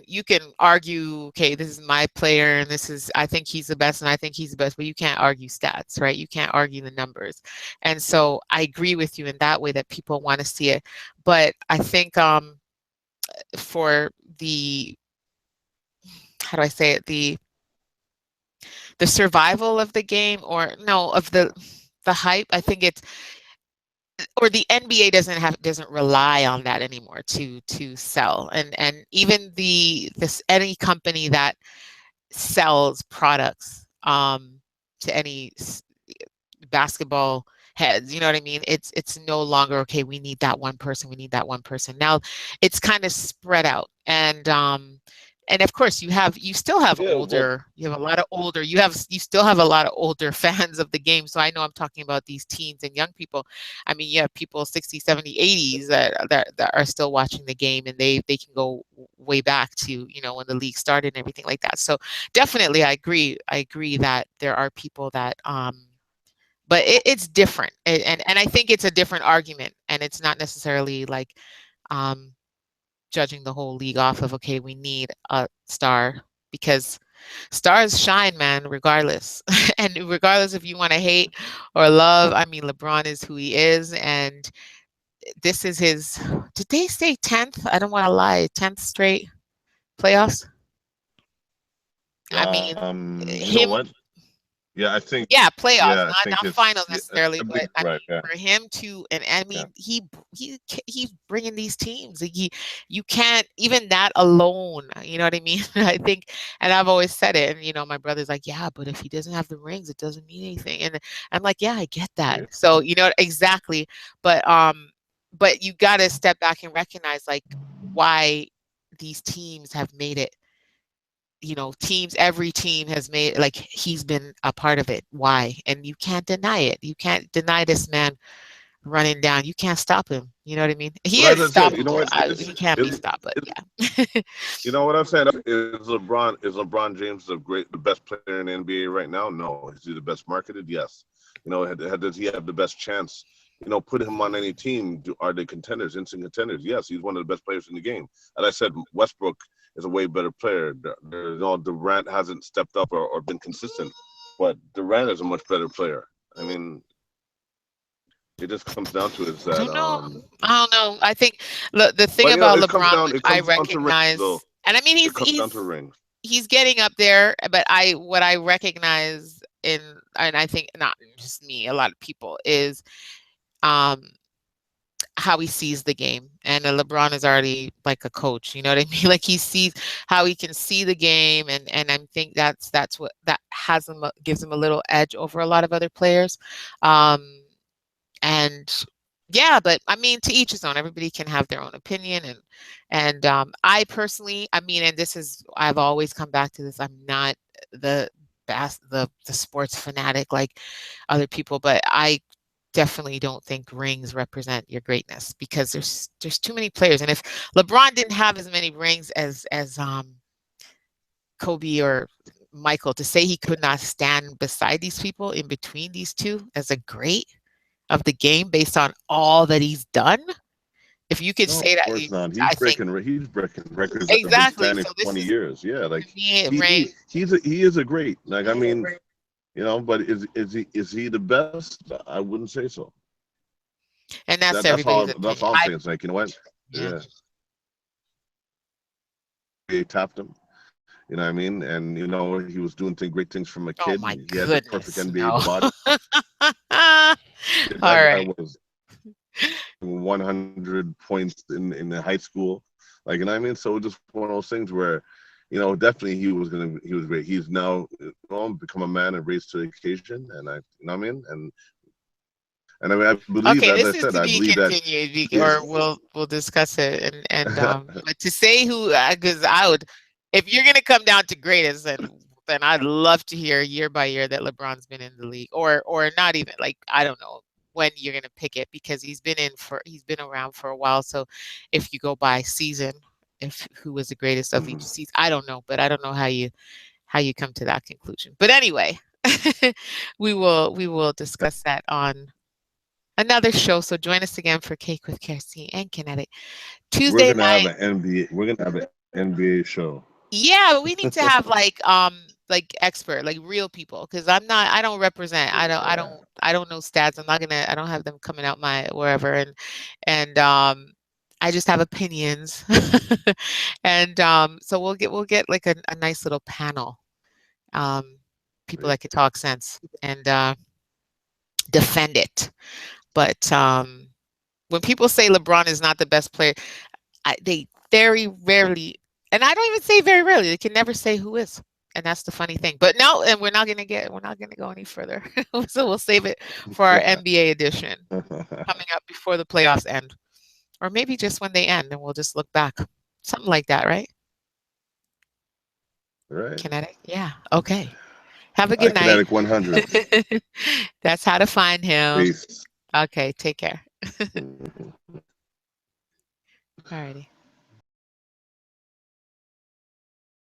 argue, okay, this is my player and I think he's the best and I think he's the best, but you can't argue stats, right? You can't argue the numbers. And so I agree with you in that way, that people want to see it. But I think for the, how do I say it, the survival of the game, or no, of the hype, I think it's, or the NBA doesn't rely on that anymore to sell. And even any company that sells products to any basketball heads, you know what I mean? It's no longer, okay, we need that one person, we need that one person. Now it's kind of spread out. And of course you still have Yeah, well, older, you have a lot of older, you still have a lot of older fans of the game. So I know I'm talking about these teens and young people. I mean, you have people 60, 70, 80s that are still watching the game, and they can go way back to, when the league started and everything like that. So definitely I agree that there are people that but it's different. And I think it's a different argument, and it's not necessarily like um judging the whole league off of, okay, we need a star, because stars shine, man, regardless. And regardless if you want to hate or love, I mean, LeBron is who he is, and this is his, did they say 10th? I don't want to lie, 10th straight playoffs. I mean, you know him, what? Yeah, yeah, playoffs, I think not it's, finals yeah, necessarily, I but think I you're right. mean, Yeah, for him to, and I yeah. mean, he's bringing these teams. Like, you can't, even that alone. You know what I mean? I think, and I've always said it. And my brother's like, yeah, but if he doesn't have the rings, it doesn't mean anything. And I'm like, yeah, I get that. Yeah. So exactly, but you got to step back and recognize, like, why these teams have made it. Every team has made, like, he's been a part of it. Why? And you can't deny it. You can't deny this man running down. You can't stop him. You know what I mean? He Well, is as I said, you know stoppable. what? He can't be stopped, but yeah. You know what I'm saying? Is LeBron James the best player in the NBA right now? No. Is he the best marketed? Yes. Does he have the best chance? Put him on any team. Are they contenders, instant contenders? Yes, he's one of the best players in the game. As I said, Westbrook is a way better player. Durant hasn't stepped up or been consistent, but Durant is a much better player. I mean, it just comes down to is I that don't know. I don't know. I think, look, the thing but about it comes LeBron, down which it I comes down to rings though. recognize, and I mean, It comes down to rings. he's getting up there, but what I recognize and I think not just me, a lot of people, is um how he sees the game. And LeBron is already like a coach, you know what I mean? Like, he sees how he can see the game, and I think that's what that gives him a little edge over a lot of other players. Um and yeah, but I mean, to each his own. Everybody can have their own opinion, and I personally, I mean, and this is, I've always come back to this, I'm not the the sports fanatic like other people, but I definitely don't think rings represent your greatness, because there's too many players. And if LeBron didn't have as many rings as Kobe or Michael, to say he could not stand beside these people, in between these two, as a great, of the game based on all that he's done. If you could No, say of that, course not. I think He's breaking records that have been exactly. standing So for this 20 is years. Yeah, like to me, Ray, he is a great. Like I mean, you know, but is he the best? I wouldn't say so. and that's everybody's That's all I'm opinion. saying. It's like, you know what? Yeah, Yeah. they tapped him. You know what I mean? And you know, he was doing great things from a Oh kid. my He had the perfect goodness, NBA no. body. All That guy right. was 100 points in the high school. Like, you know what I mean? So just one of those things where, you know, definitely he was great. He's now, you know, become a man and raised to the occasion. And you know what I mean? And I mean, I believe, Okay, as this I is said, to I be believe that, continued, yeah. or we'll discuss it. But to say who, because I would, if you're gonna come down to greatest, then I'd love to hear year by year that LeBron's been in the league, or not even like I don't know when you're gonna pick it because he's been around for a while. So if you go by season, if who was the greatest of each Mhm. season, I don't know, but I don't know how you come to that conclusion. But anyway, we will discuss that on another show. So join us again for Cake with Kirsty and Kinetic We're Tuesday gonna have night. an NBA. We're gonna have an NBA show. Yeah, but we need to have like expert, like real people, because I don't represent. Yeah. I don't know stats. I don't have them coming out my wherever and I just have opinions. And so we'll get like a nice little panel. Um people that could talk sense and defend it. But when people say LeBron is not the best player, they very rarely, and I don't even say very rarely, they can never say who is. And that's the funny thing. But no, and we're not going to go any further. So we'll save it for our NBA edition coming up before the playoffs end, or maybe just when they end, and we'll just look back, something like that, right? Right. Kinetic, yeah, okay. Have a good night. Kinetic 100 That's how to find him. base. Okay, take care. Mhm. Alrighty.